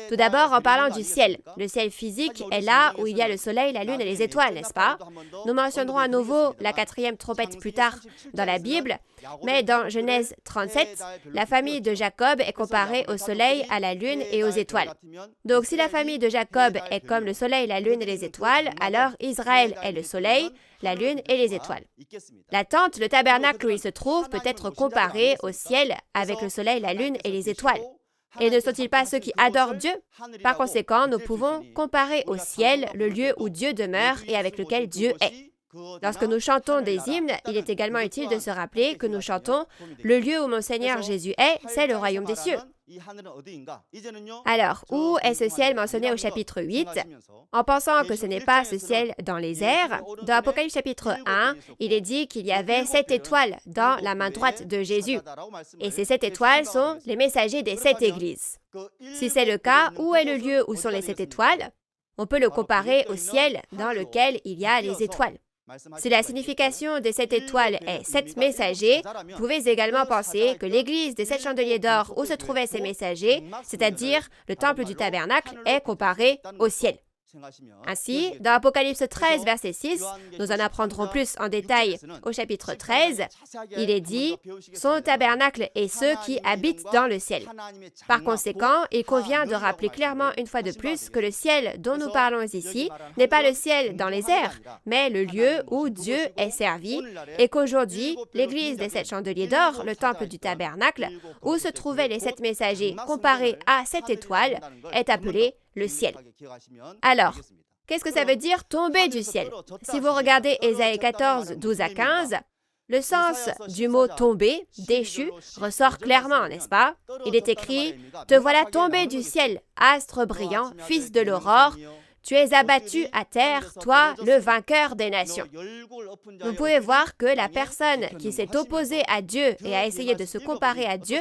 Tout d'abord, en parlant du ciel. Le ciel physique est là où il y a le soleil, la lune et les étoiles, n'est-ce pas? Nous mentionnerons à nouveau la quatrième trompette plus tard dans la Bible, mais dans Genèse 37, la famille de Jacob est comparée au soleil, à la lune et aux étoiles. Donc, si la famille de Jacob est comme le soleil, la lune et les étoiles, alors Israël est le soleil, la lune et les étoiles. La tente, le tabernacle où il se trouve, peut être comparé au ciel avec le soleil, la lune et les étoiles. Et ne sont-ils pas ceux qui adorent Dieu? Par conséquent, nous pouvons comparer au ciel le lieu où Dieu demeure et avec lequel Dieu est. Lorsque nous chantons des hymnes, il est également utile de se rappeler que nous chantons « Le lieu où mon Seigneur Jésus est, c'est le royaume des cieux ». Alors, où est ce ciel mentionné au chapitre 8? En pensant que ce n'est pas ce ciel dans les airs, dans Apocalypse chapitre 1, il est dit qu'il y avait 7 étoiles dans la main droite de Jésus. Et ces 7 étoiles sont les messagers des 7 églises. Si c'est le cas, où est le lieu où sont les 7 étoiles? On peut le comparer au ciel dans lequel il y a les étoiles. Si la signification des 7 étoiles est 7 messagers, vous pouvez également penser que l'église des 7 chandeliers d'or où se trouvaient ces messagers, c'est-à-dire le temple du tabernacle, est comparé au ciel. Ainsi, dans Apocalypse 13, verset 6, nous en apprendrons plus en détail au chapitre 13, il est dit « Son tabernacle est ceux qui habitent dans le ciel ». Par conséquent, il convient de rappeler clairement une fois de plus que le ciel dont nous parlons ici n'est pas le ciel dans les airs, mais le lieu où Dieu est servi, et qu'aujourd'hui, l'église des 7 chandeliers d'or, le temple du tabernacle, où se trouvaient les 7 messagers comparés à 7 étoiles, est appelé le ciel. Alors, qu'est-ce que ça veut dire tomber du ciel? Si vous regardez Ésaïe 14, 12 à 15, le sens du mot tomber, déchu, ressort clairement, n'est-ce pas? Il est écrit « Te voilà tombé du ciel, astre brillant, fils de l'aurore, tu es abattu à terre, toi, le vainqueur des nations. » Vous pouvez voir que la personne qui s'est opposée à Dieu et a essayé de se comparer à Dieu,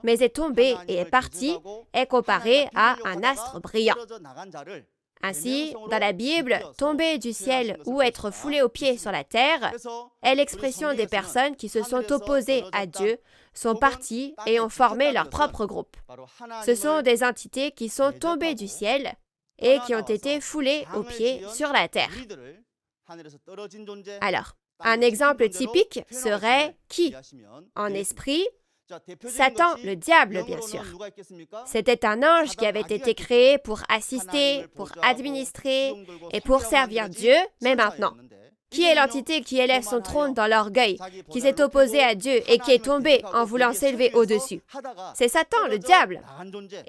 mais est tombée et est partie, est comparée à un astre brillant. Ainsi, dans la Bible, tomber du ciel ou être foulé aux pieds sur la terre est l'expression des personnes qui se sont opposées à Dieu, sont parties et ont formé leur propre groupe. Ce sont des entités qui sont tombées du ciel et qui ont été foulées aux pieds sur la terre. Alors, un exemple typique serait qui? En esprit, Satan, le diable, bien sûr. C'était un ange qui avait été créé pour assister, pour administrer et pour servir Dieu, mais maintenant. Qui est l'entité qui élève son trône dans l'orgueil, qui s'est opposée à Dieu et qui est tombée en voulant s'élever au-dessus? C'est Satan, le diable.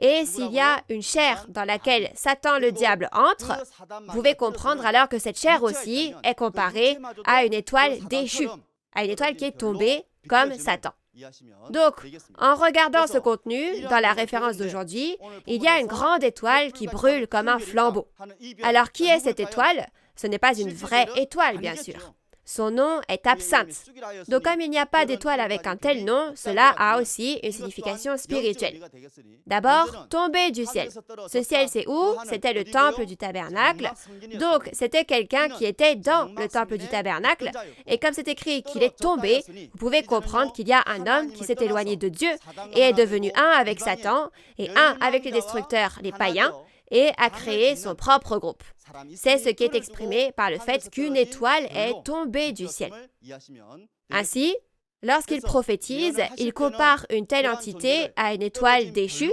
Et s'il y a une chair dans laquelle Satan, le diable, entre, vous pouvez comprendre alors que cette chair aussi est comparée à une étoile déchue, à une étoile qui est tombée comme Satan. Donc, en regardant ce contenu, dans la référence d'aujourd'hui, il y a une grande étoile qui brûle comme un flambeau. Alors, qui est cette étoile? Ce n'est pas une vraie étoile, bien sûr. Son nom est Absinthe. Donc, comme il n'y a pas d'étoile avec un tel nom, cela a aussi une signification spirituelle. D'abord, tomber du ciel. Ce ciel, c'est où? C'était le temple du tabernacle. Donc, c'était quelqu'un qui était dans le temple du tabernacle. Et comme c'est écrit qu'il est tombé, vous pouvez comprendre qu'il y a un homme qui s'est éloigné de Dieu et est devenu un avec Satan et un avec les destructeurs, les païens, et a créé son propre groupe. C'est ce qui est exprimé par le fait qu'une étoile est tombée du ciel. Ainsi, lorsqu'il prophétise, il compare une telle entité à une étoile déchue,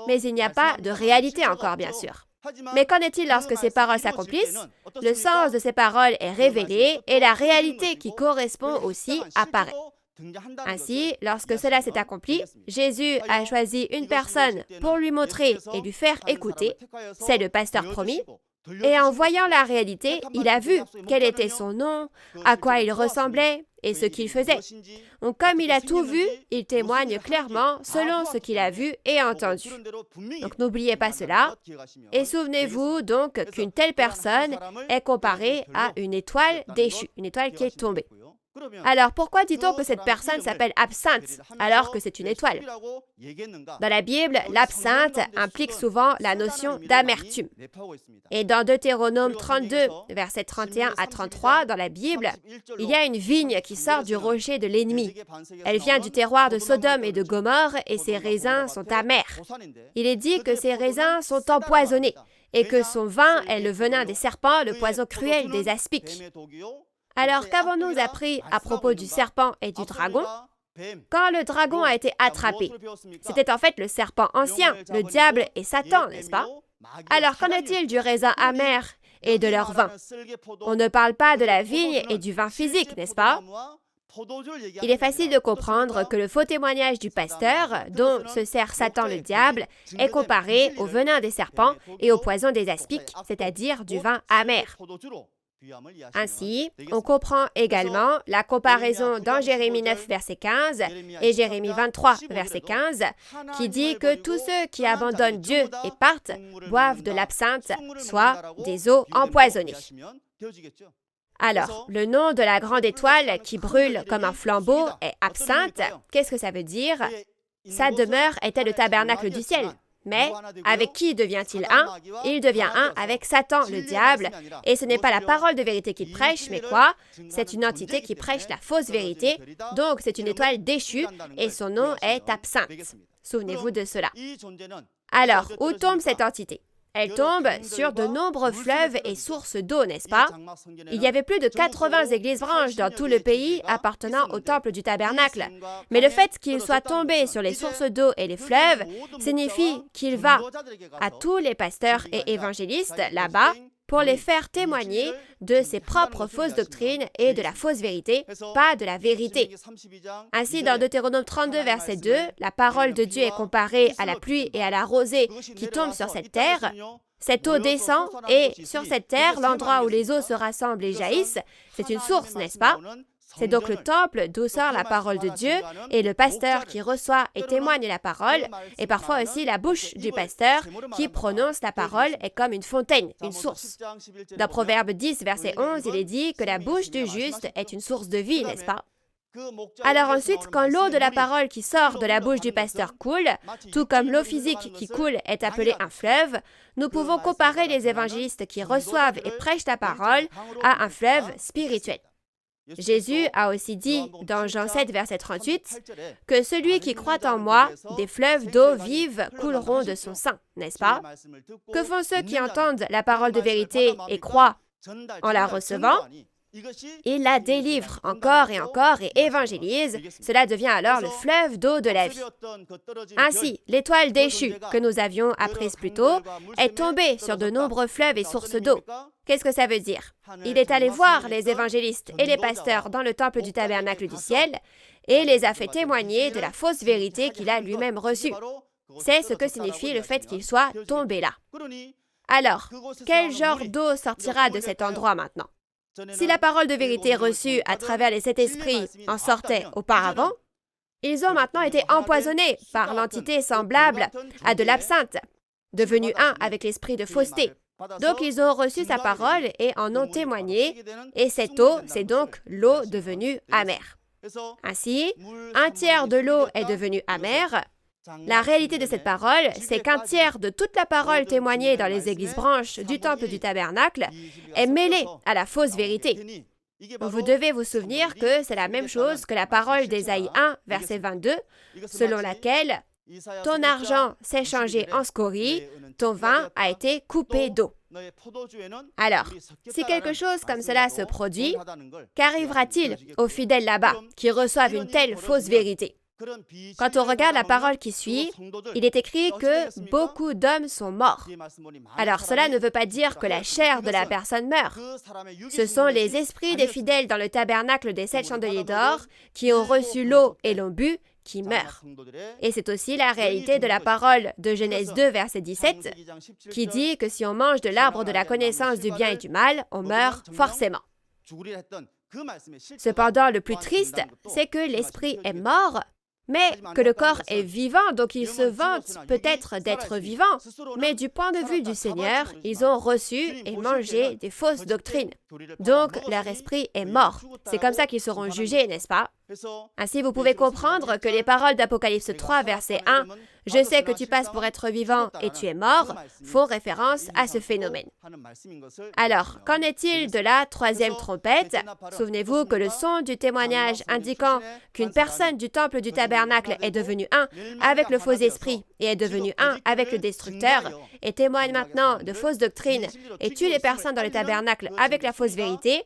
mais il n'y a pas de réalité encore, bien sûr. Mais qu'en est-il lorsque ces paroles s'accomplissent? Le sens de ces paroles est révélé et la réalité qui correspond aussi apparaît. Ainsi, lorsque cela s'est accompli, Jésus a choisi une personne pour lui montrer et lui faire écouter. C'est le pasteur promis. Et en voyant la réalité, il a vu quel était son nom, à quoi il ressemblait et ce qu'il faisait. Donc, comme il a tout vu, il témoigne clairement selon ce qu'il a vu et entendu. Donc, n'oubliez pas cela. Et souvenez-vous donc qu'une telle personne est comparée à une étoile déchue, une étoile qui est tombée. Alors, pourquoi dit-on que cette personne s'appelle Absinthe alors que c'est une étoile? Dans la Bible, l'absinthe implique souvent la notion d'amertume. Et dans Deutéronome 32, versets 31 à 33, dans la Bible, il y a une vigne qui sort du rocher de l'ennemi. Elle vient du terroir de Sodome et de Gomorrhe et ses raisins sont amers. Il est dit que ces raisins sont empoisonnés et que son vin est le venin des serpents, le poison cruel des aspics. Alors, qu'avons-nous appris à propos du serpent et du dragon? Quand le dragon a été attrapé, c'était en fait le serpent ancien, le diable et Satan, n'est-ce pas? Alors, qu'en est-il du raisin amer et de leur vin? On ne parle pas de la vigne et du vin physique, n'est-ce pas? Il est facile de comprendre que le faux témoignage du pasteur, dont se sert Satan le diable, est comparé au venin des serpents et au poison des aspics, c'est-à-dire du vin amer. Ainsi, on comprend également la comparaison dans Jérémie 9, verset 15 et Jérémie 23, verset 15, qui dit que tous ceux qui abandonnent Dieu et partent boivent de l'absinthe, soit des eaux empoisonnées. Alors, le nom de la grande étoile qui brûle comme un flambeau est Absinthe. Qu'est-ce que ça veut dire? Sa demeure était le tabernacle du ciel. Mais avec qui devient-il un? Il devient un avec Satan, le diable. Et ce n'est pas la parole de vérité qu'il prêche, mais quoi? C'est une entité qui prêche la fausse vérité. Donc, c'est une étoile déchue et son nom est Absinthe. Souvenez-vous de cela. Alors, où tombe cette entité? Elle tombe sur de nombreux fleuves et sources d'eau, n'est-ce pas? Il y avait plus de 80 églises branches dans tout le pays appartenant au temple du tabernacle. Mais le fait qu'il soit tombé sur les sources d'eau et les fleuves signifie qu'il va à tous les pasteurs et évangélistes là-bas pour les faire témoigner de ses propres fausses doctrines et de la fausse vérité, pas de la vérité. Ainsi, dans Deutéronome 32, verset 2, la parole de Dieu est comparée à la pluie et à la rosée qui tombent sur cette terre. Cette eau descend et sur cette terre, l'endroit où les eaux se rassemblent et jaillissent, c'est une source, n'est-ce pas? C'est donc le temple d'où sort la parole de Dieu et le pasteur qui reçoit et témoigne la parole et parfois aussi la bouche du pasteur qui prononce la parole est comme une fontaine, une source. Dans Proverbe 10, verset 11, il est dit que la bouche du juste est une source de vie, n'est-ce pas? Alors ensuite, quand l'eau de la parole qui sort de la bouche du pasteur coule, tout comme l'eau physique qui coule est appelée un fleuve, nous pouvons comparer les évangélistes qui reçoivent et prêchent la parole à un fleuve spirituel. Jésus a aussi dit dans Jean 7, verset 38, que celui qui croit en moi, des fleuves d'eau vive couleront de son sein, n'est-ce pas? Que font ceux qui entendent la parole de vérité et croient en la recevant? Il la délivre encore et évangélise. Cela devient alors le fleuve d'eau de la vie. Ainsi, l'étoile déchue que nous avions apprise plus tôt est tombée sur de nombreux fleuves et sources d'eau. Qu'est-ce que ça veut dire? Il est allé voir les évangélistes et les pasteurs dans le temple du tabernacle du ciel et les a fait témoigner de la fausse vérité qu'il a lui-même reçue. C'est ce que signifie le fait qu'il soit tombé là. Alors, quel genre d'eau sortira de cet endroit maintenant? Si la parole de vérité reçue à travers les sept esprits en sortait auparavant, ils ont maintenant été empoisonnés par l'entité semblable à de l'absinthe, devenue un avec l'esprit de fausseté. Donc ils ont reçu sa parole et en ont témoigné, et cette eau, c'est donc l'eau devenue amère. Ainsi, un tiers de l'eau est devenue amère. La réalité de cette parole, c'est qu'un tiers de toute la parole témoignée dans les églises branches du temple du tabernacle est mêlée à la fausse vérité. Vous devez vous souvenir que c'est la même chose que la parole d'Ésaïe 1, verset 22, selon laquelle « Ton argent s'est changé en scorie, ton vin a été coupé d'eau. » Alors, si quelque chose comme cela se produit, qu'arrivera-t-il aux fidèles là-bas qui reçoivent une telle fausse vérité? Quand on regarde la parole qui suit, il est écrit que beaucoup d'hommes sont morts. Alors cela ne veut pas dire que la chair de la personne meurt. Ce sont les esprits des fidèles dans le tabernacle des 7 chandeliers d'or qui ont reçu l'eau et l'ont bu qui meurent. Et c'est aussi la réalité de la parole de Genèse 2, verset 17, qui dit que si on mange de l'arbre de la connaissance du bien et du mal, on meurt forcément. Cependant, le plus triste, c'est que l'esprit est mort, mais que le corps est vivant, donc ils se vantent peut-être d'être vivants, mais du point de vue du Seigneur, ils ont reçu et mangé des fausses doctrines. Donc, leur esprit est mort. C'est comme ça qu'ils seront jugés, n'est-ce pas? Ainsi, vous pouvez comprendre que les paroles d'Apocalypse 3, verset 1, « Je sais que tu passes pour être vivant et tu es mort » font référence à ce phénomène. Alors, qu'en est-il de la troisième trompette? Souvenez-vous que le son du témoignage indiquant qu'une personne du temple du tabernacle est devenue un avec le faux esprit et est devenue un avec le destructeur et témoigne maintenant de fausses doctrines et tue les personnes dans le tabernacle avec la fausse vérité,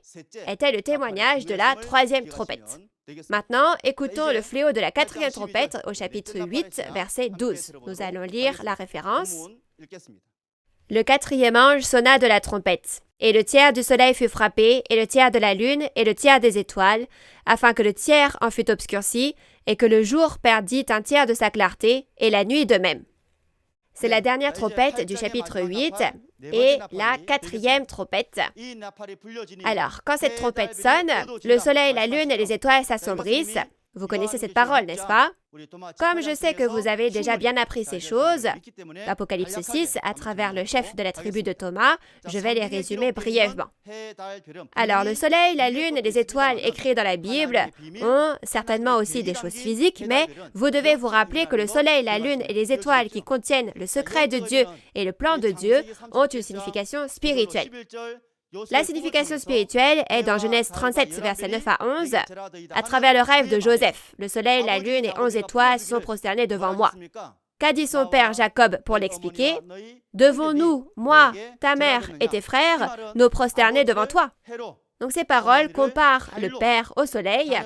était le témoignage de la troisième trompette. Maintenant, écoutons le fléau de la quatrième trompette au chapitre 8, verset 12. Nous allons lire la référence. Le quatrième ange sonna de la trompette, et le tiers du soleil fut frappé, et le tiers de la lune, et le tiers des étoiles, afin que le tiers en fût obscurci, et que le jour perdît un tiers de sa clarté, et la nuit de même. C'est la dernière trompette du chapitre 8 et la quatrième trompette. Alors, quand cette trompette sonne, le soleil, la lune et les étoiles s'assombrissent. Vous connaissez cette parole, n'est-ce pas? Comme je sais que vous avez déjà bien appris ces choses, l'Apocalypse 6, à travers le chef de la tribu de Thomas, je vais les résumer brièvement. Alors, le soleil, la lune et les étoiles écrits dans la Bible ont certainement aussi des choses physiques, mais vous devez vous rappeler que le soleil, la lune et les étoiles qui contiennent le secret de Dieu et le plan de Dieu ont une signification spirituelle. La signification spirituelle est dans Genèse 37, versets 9 à 11. À travers le rêve de Joseph, le soleil, la lune et 11 étoiles se sont prosternés devant moi. Qu'a dit son père Jacob pour l'expliquer? Devons-nous, moi, ta mère et tes frères, nous prosterner devant toi? Donc ces paroles comparent le père au soleil,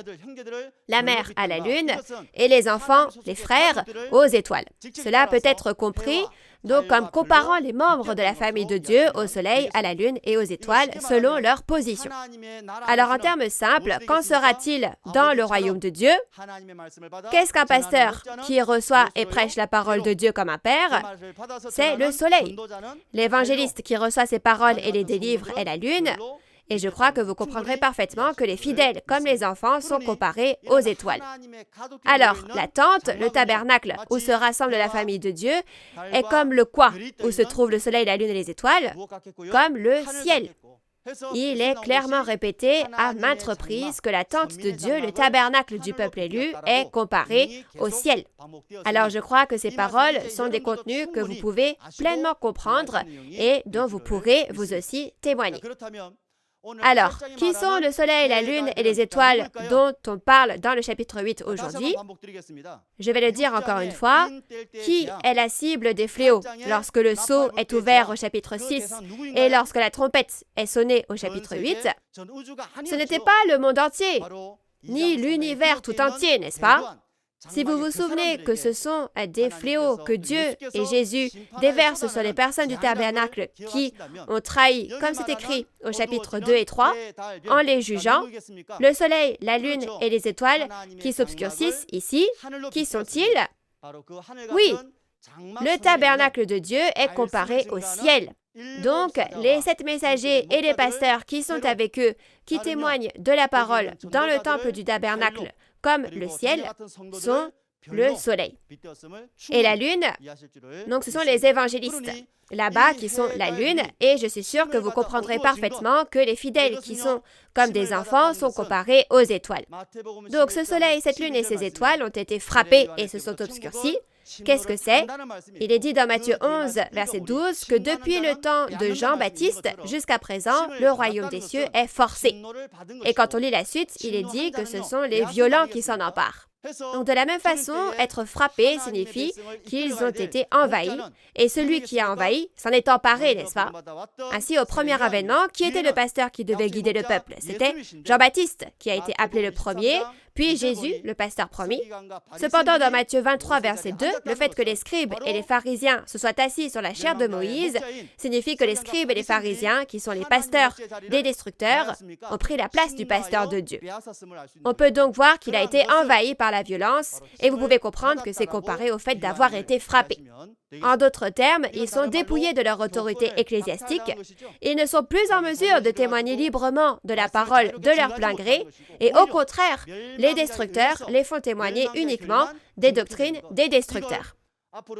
la mère à la lune et les enfants, les frères, aux étoiles. Cela peut être compris donc comme comparant les membres de la famille de Dieu au soleil, à la lune et aux étoiles selon leur position. Alors en termes simples, qu'en sera-t-il dans le royaume de Dieu? Qu'est-ce qu'un pasteur qui reçoit et prêche la parole de Dieu comme un père? C'est le soleil. L'évangéliste qui reçoit ces paroles et les délivre est la lune. Et je crois que vous comprendrez parfaitement que les fidèles comme les enfants sont comparés aux étoiles. Alors, la tente, le tabernacle où se rassemble la famille de Dieu, est comme le quoi où se trouvent le soleil, la lune et les étoiles, comme le ciel. Il est clairement répété à maintes reprises que la tente de Dieu, le tabernacle du peuple élu, est comparé au ciel. Alors je crois que ces paroles sont des contenus que vous pouvez pleinement comprendre et dont vous pourrez vous aussi témoigner. Alors, qui sont le soleil, la lune et les étoiles dont on parle dans le chapitre 8 aujourd'hui? Je vais le dire encore une fois. Qui est la cible des fléaux lorsque le sceau est ouvert au chapitre 6 et lorsque la trompette est sonnée au chapitre 8? Ce n'était pas le monde entier, ni l'univers tout entier, n'est-ce pas? Si vous vous souvenez que ce sont des fléaux que Dieu et Jésus déversent sur les personnes du tabernacle qui ont trahi, comme c'est écrit au chapitre 2 et 3, en les jugeant, le soleil, la lune et les étoiles qui s'obscurcissent ici, qui sont-ils? Oui, le tabernacle de Dieu est comparé au ciel. Donc, les 7 messagers et les pasteurs qui sont avec eux, qui témoignent de la parole dans le temple du tabernacle, comme le ciel, sont le soleil. Et la lune, donc ce sont les évangélistes là-bas qui sont la lune, et je suis sûre que vous comprendrez parfaitement que les fidèles qui sont comme des enfants sont comparés aux étoiles. Donc ce soleil, cette lune et ces étoiles ont été frappés et se sont obscurcis. Qu'est-ce que c'est? Il est dit dans Matthieu 11, verset 12, que depuis le temps de Jean-Baptiste jusqu'à présent, le royaume des cieux est forcé. Et quand on lit la suite, il est dit que ce sont les violents qui s'en emparent. Donc de la même façon, être frappé signifie qu'ils ont été envahis, et celui qui a envahi s'en est emparé, n'est-ce pas? Ainsi, au premier avènement, qui était le pasteur qui devait guider le peuple? C'était Jean-Baptiste, qui a été appelé le premier, puis Jésus, le pasteur promis. Cependant, dans Matthieu 23, verset 2, le fait que les scribes et les pharisiens se soient assis sur la chaire de Moïse signifie que les scribes et les pharisiens, qui sont les pasteurs des destructeurs, ont pris la place du pasteur de Dieu. On peut donc voir qu'il a été envahi par la violence, et vous pouvez comprendre que c'est comparé au fait d'avoir été frappé. En d'autres termes, ils sont dépouillés de leur autorité ecclésiastique. Ils ne sont plus en mesure de témoigner librement de la parole de leur plein gré, et au contraire, les destructeurs les font témoigner uniquement des doctrines des destructeurs.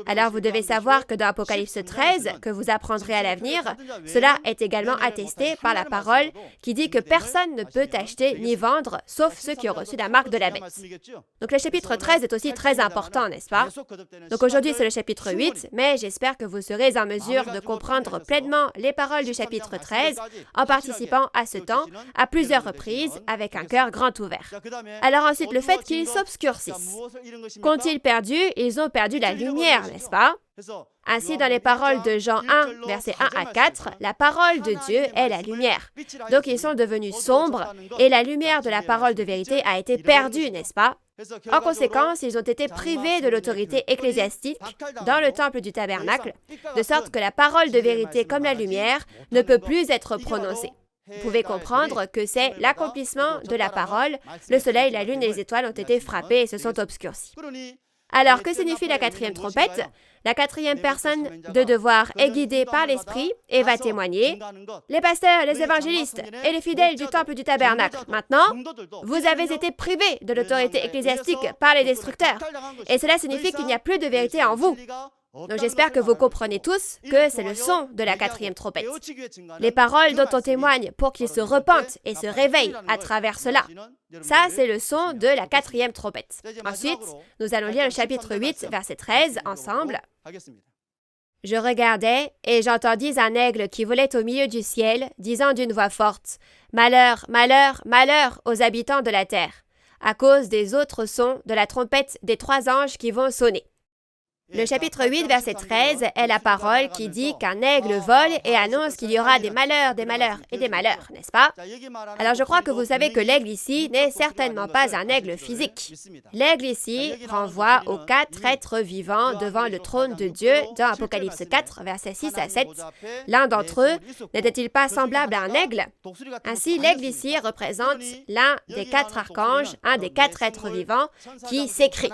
Alors vous devez savoir que dans Apocalypse 13, que vous apprendrez à l'avenir, cela est également attesté par la parole qui dit que personne ne peut acheter ni vendre, sauf ceux qui ont reçu la marque de la bête. Donc le chapitre 13 est aussi très important, n'est-ce pas? Donc aujourd'hui c'est le chapitre 8, mais j'espère que vous serez en mesure de comprendre pleinement les paroles du chapitre 13 en participant à ce temps à plusieurs reprises avec un cœur grand ouvert. Alors ensuite, le fait qu'ils s'obscurcissent. Qu'ont-ils perdu? Ils ont perdu la lumière, n'est-ce pas? Ainsi, dans les paroles de Jean 1, versets 1 à 4, la parole de Dieu est la lumière. Donc, ils sont devenus sombres et la lumière de la parole de vérité a été perdue, n'est-ce pas? En conséquence, ils ont été privés de l'autorité ecclésiastique dans le temple du tabernacle, de sorte que la parole de vérité comme la lumière ne peut plus être prononcée. Vous pouvez comprendre que c'est l'accomplissement de la parole. Le soleil, la lune et les étoiles ont été frappés et se sont obscurcis. Alors, que signifie la 4e trompette? La 4e personne de devoir est guidée par l'Esprit et va témoigner. Les pasteurs, les évangélistes et les fidèles du temple du tabernacle. Maintenant, vous avez été privés de l'autorité ecclésiastique par les destructeurs. Et cela signifie qu'il n'y a plus de vérité en vous. Donc j'espère que vous comprenez tous que c'est le son de la 4e trompette. Les paroles dont on témoigne pour qu'ils se repentent et se réveillent à travers cela. Ça, c'est le son de la 4e trompette. Ensuite, nous allons lire le chapitre 8, verset 13, ensemble. « Je regardais, et j'entendis un aigle qui volait au milieu du ciel, disant d'une voix forte, « Malheur, malheur, malheur aux habitants de la terre, à cause des autres sons de la trompette des 3 anges qui vont sonner. » Le chapitre 8, verset 13 est la parole qui dit qu'un aigle vole et annonce qu'il y aura des malheurs et des malheurs, n'est-ce pas? Alors je crois que vous savez que l'aigle ici n'est certainement pas un aigle physique. L'aigle ici renvoie aux 4 êtres vivants devant le trône de Dieu dans Apocalypse 4, versets 6 à 7. L'un d'entre eux n'était-il pas semblable à un aigle? Ainsi, l'aigle ici représente l'un des 4 archanges, un des 4 êtres vivants qui s'écrie.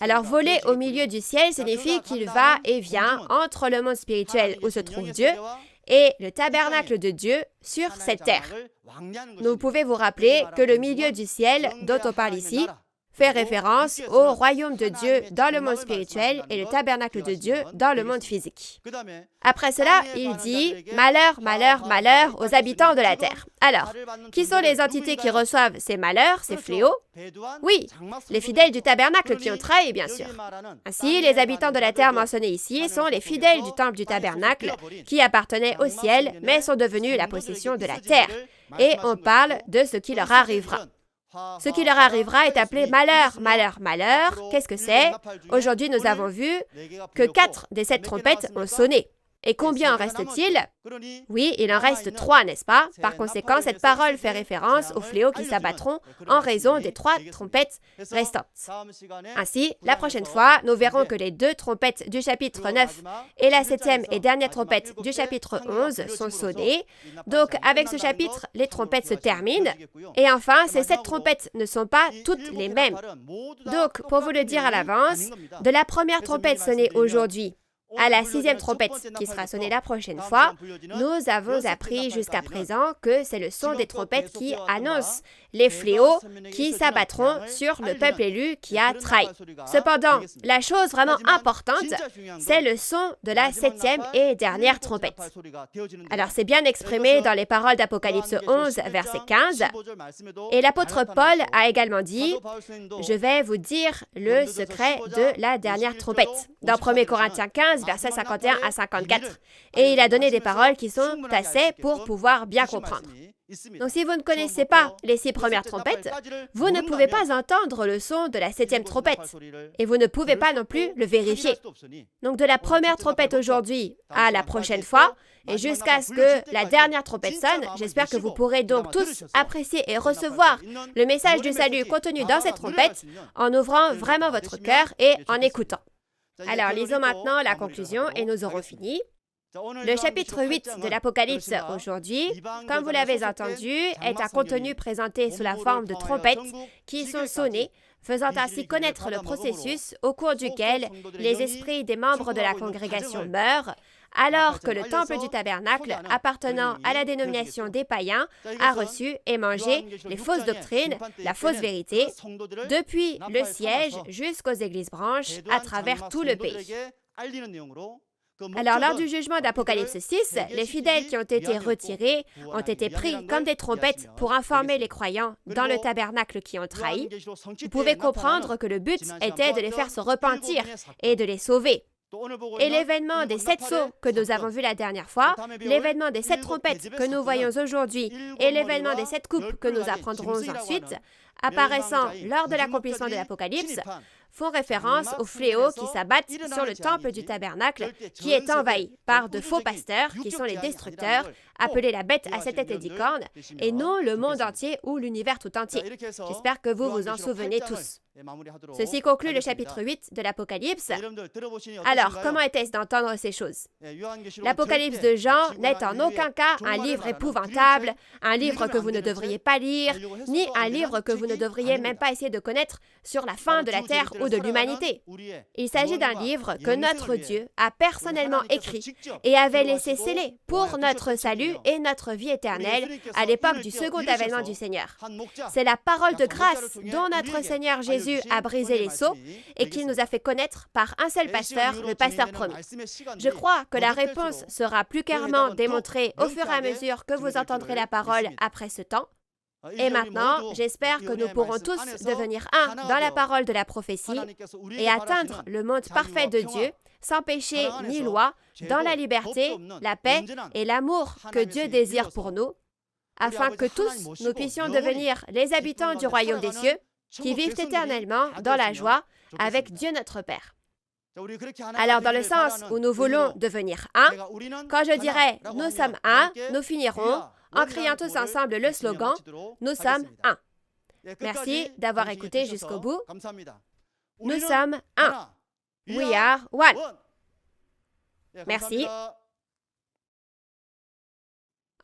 Alors, voler au milieu du ciel signifie qu'il va et vient entre le monde spirituel où se trouve Dieu et le tabernacle de Dieu sur cette terre. Vous pouvez vous rappeler que le milieu du ciel dont on parle ici fait référence au royaume de Dieu dans le monde spirituel et le tabernacle de Dieu dans le monde physique. Après cela, il dit « Malheur, malheur, malheur aux habitants de la terre ». Alors, qui sont les entités qui reçoivent ces malheurs, ces fléaux? Oui, les fidèles du tabernacle qui ont trahi, bien sûr. Ainsi, les habitants de la terre mentionnés ici sont les fidèles du temple du tabernacle qui appartenaient au ciel, mais sont devenus la possession de la terre. Et on parle de ce qui leur arrivera. Ce qui leur arrivera est appelé malheur, malheur, malheur. Qu'est-ce que c'est? Aujourd'hui, nous avons vu que 4 des 7 trompettes ont sonné. Et combien en reste-t-il? Oui, il en reste 3, n'est-ce pas? Par conséquent, cette parole fait référence aux fléaux qui s'abattront en raison des 3 trompettes restantes. Ainsi, la prochaine fois, nous verrons que les 2 trompettes du chapitre 9 et la 7e et dernière trompette du chapitre 11 sont sonnées. Donc, avec ce chapitre, les trompettes se terminent. Et enfin, ces 7 trompettes ne sont pas toutes les mêmes. Donc, pour vous le dire à l'avance, de la première trompette sonnée aujourd'hui à la 6e trompette qui sera sonnée la prochaine fois, nous avons appris jusqu'à présent que c'est le son des trompettes qui annonce les fléaux qui s'abattront sur le peuple élu qui a trahi. Cependant, la chose vraiment importante, c'est le son de la 7e et dernière trompette. Alors, c'est bien exprimé dans les paroles d'Apocalypse 11, verset 15. Et l'apôtre Paul a également dit « Je vais vous dire le secret de la dernière trompette » dans 1 Corinthiens 15, versets 51 à 54. Et il a donné des paroles qui sont assez pour pouvoir bien comprendre. Donc, si vous ne connaissez pas les 6 premières trompettes, vous ne pouvez pas entendre le son de la 7e trompette. Et vous ne pouvez pas non plus le vérifier. Donc, de la première trompette aujourd'hui à la prochaine fois, et jusqu'à ce que la dernière trompette sonne, j'espère que vous pourrez donc tous apprécier et recevoir le message du salut contenu dans cette trompette en ouvrant vraiment votre cœur et en écoutant. Alors, lisons maintenant la conclusion et nous aurons fini. Le chapitre 8 de l'Apocalypse aujourd'hui, comme vous l'avez entendu, est un contenu présenté sous la forme de trompettes qui sont sonnées, faisant ainsi connaître le processus au cours duquel les esprits des membres de la congrégation meurent, alors que le temple du tabernacle appartenant à la dénomination des païens a reçu et mangé les fausses doctrines, la fausse vérité, depuis le siège jusqu'aux églises branches à travers tout le pays. Alors, lors du jugement d'Apocalypse 6, les fidèles qui ont été retirés ont été pris comme des trompettes pour informer les croyants dans le tabernacle qui ont trahi. Vous pouvez comprendre que le but était de les faire se repentir et de les sauver. Et l'événement des 7 sceaux que nous avons vu la dernière fois, l'événement des 7 trompettes que nous voyons aujourd'hui et l'événement des 7 coupes que nous apprendrons ensuite, apparaissant lors de l'accomplissement de l'Apocalypse, font référence aux fléaux qui s'abattent sur le temple du tabernacle qui est envahi par de faux pasteurs qui sont les destructeurs, appelés la bête à 7 têtes et 10 cornes, et non le monde entier ou l'univers tout entier. J'espère que vous vous en souvenez tous. Ceci conclut le chapitre 8 de l'Apocalypse. Alors, comment était-ce d'entendre ces choses? L'Apocalypse de Jean n'est en aucun cas un livre épouvantable, un livre que vous ne devriez pas lire, ni un livre que vous ne devriez même pas essayer de connaître sur la fin de la terre ou de l'humanité. Il s'agit d'un livre que notre Dieu a personnellement écrit et avait laissé sceller pour notre salut et notre vie éternelle à l'époque du second avènement du Seigneur. C'est la parole de grâce dont notre Seigneur Jésus a brisé les sceaux et qu'il nous a fait connaître par un seul pasteur, le pasteur promis. Je crois que la réponse sera plus clairement démontrée au fur et à mesure que vous entendrez la parole après ce temps. Et maintenant, j'espère que nous pourrons tous devenir un dans la parole de la prophétie et atteindre le monde parfait de Dieu, sans péché ni loi, dans la liberté, la paix et l'amour que Dieu désire pour nous, afin que tous nous puissions devenir les habitants du royaume des cieux, qui vivent éternellement dans la joie avec Dieu notre Père. Alors, dans le sens où nous voulons devenir un, quand je dirai « nous sommes un », nous finirons en criant tous ensemble le slogan « Nous sommes un ». Merci d'avoir écouté jusqu'au bout. Nous sommes un. We are one. Merci.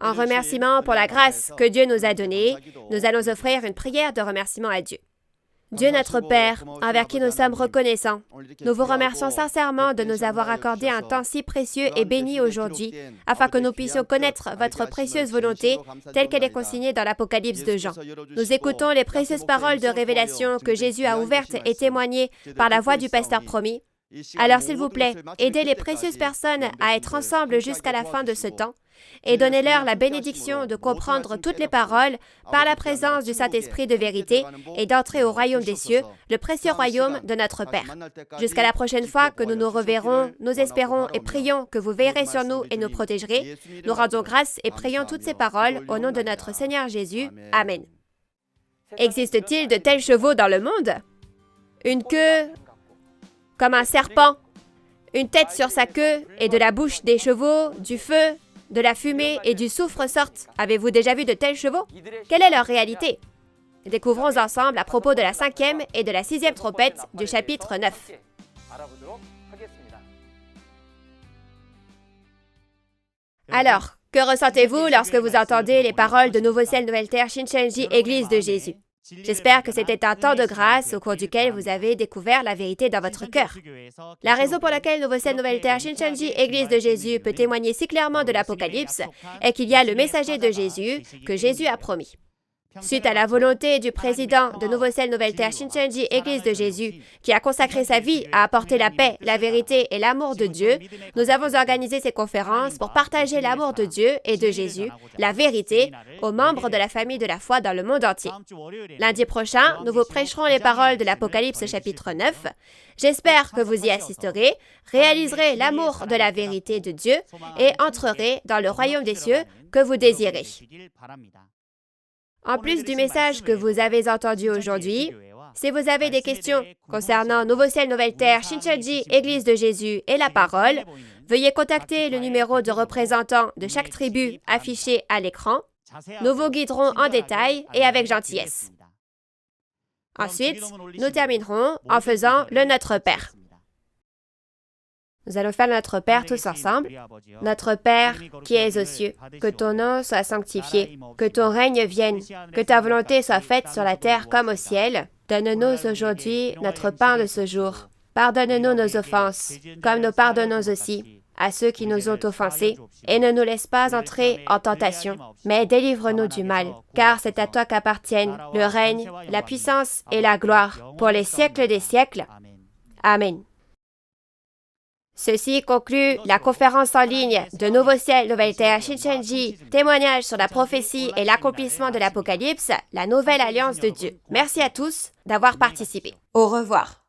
En remerciement pour la grâce que Dieu nous a donnée, nous allons offrir une prière de remerciement à Dieu. Dieu notre Père, envers qui nous sommes reconnaissants, nous vous remercions sincèrement de nous avoir accordé un temps si précieux et béni aujourd'hui, afin que nous puissions connaître votre précieuse volonté, telle qu'elle est consignée dans l'Apocalypse de Jean. Nous écoutons les précieuses paroles de révélation que Jésus a ouvertes et témoignées par la voix du pasteur promis. Alors, s'il vous plaît, aidez les précieuses personnes à être ensemble jusqu'à la fin de ce temps et donnez-leur la bénédiction de comprendre toutes les paroles par la présence du Saint-Esprit de vérité et d'entrer au royaume des cieux, le précieux royaume de notre Père. Jusqu'à la prochaine fois que nous nous reverrons, nous espérons et prions que vous veillerez sur nous et nous protégerez. Nous rendons grâce et prions toutes ces paroles au nom de notre Seigneur Jésus. Amen. Existe-t-il de tels chevaux dans le monde? Une queue comme un serpent, une tête sur sa queue et de la bouche des chevaux, du feu, de la fumée et du soufre sortent. Avez-vous déjà vu de tels chevaux? Quelle est leur réalité? Découvrons ensemble à propos de la 5e et de la 6e trompette du chapitre 9. Alors, que ressentez-vous lorsque vous entendez les paroles de Nouveau Ciel, Nouvelle Terre, Shincheonji, Église de Jésus? J'espère que c'était un temps de grâce au cours duquel vous avez découvert la vérité dans votre cœur. La raison pour laquelle Nouveau Ciel, Nouvelle Terre, Shincheonji, Église de Jésus peut témoigner si clairement de l'Apocalypse est qu'il y a le messager de Jésus que Jésus a promis. Suite à la volonté du président de Nouveau Ciel, Nouvelle Terre, Shincheonji, Église de Jésus, qui a consacré sa vie à apporter la paix, la vérité et l'amour de Dieu, nous avons organisé ces conférences pour partager l'amour de Dieu et de Jésus, la vérité, aux membres de la famille de la foi dans le monde entier. Lundi prochain, nous vous prêcherons les paroles de l'Apocalypse chapitre 9. J'espère que vous y assisterez, réaliserez l'amour de la vérité de Dieu et entrerez dans le royaume des cieux que vous désirez. En plus du message que vous avez entendu aujourd'hui, si vous avez des questions concernant Nouveau Ciel, Nouvelle Terre, Shincheonji, Église de Jésus et la parole, veuillez contacter le numéro de représentant de chaque tribu affiché à l'écran. Nous vous guiderons en détail et avec gentillesse. Ensuite, nous terminerons en faisant le Notre Père. Nous allons faire notre Père tous ensemble. Notre Père qui es aux cieux, que ton nom soit sanctifié, que ton règne vienne, que ta volonté soit faite sur la terre comme au ciel. Donne-nous aujourd'hui notre pain de ce jour. Pardonne-nous nos offenses, comme nous pardonnons aussi à ceux qui nous ont offensés. Et ne nous laisse pas entrer en tentation, mais délivre-nous du mal, car c'est à toi qu'appartiennent le règne, la puissance et la gloire pour les siècles des siècles. Amen. Ceci conclut la conférence en ligne de Nouveau Ciel, Nouvelle Terre, Shincheonji, témoignage sur la prophétie et l'accomplissement de l'Apocalypse, la nouvelle alliance de Dieu. Merci à tous d'avoir participé. Au revoir.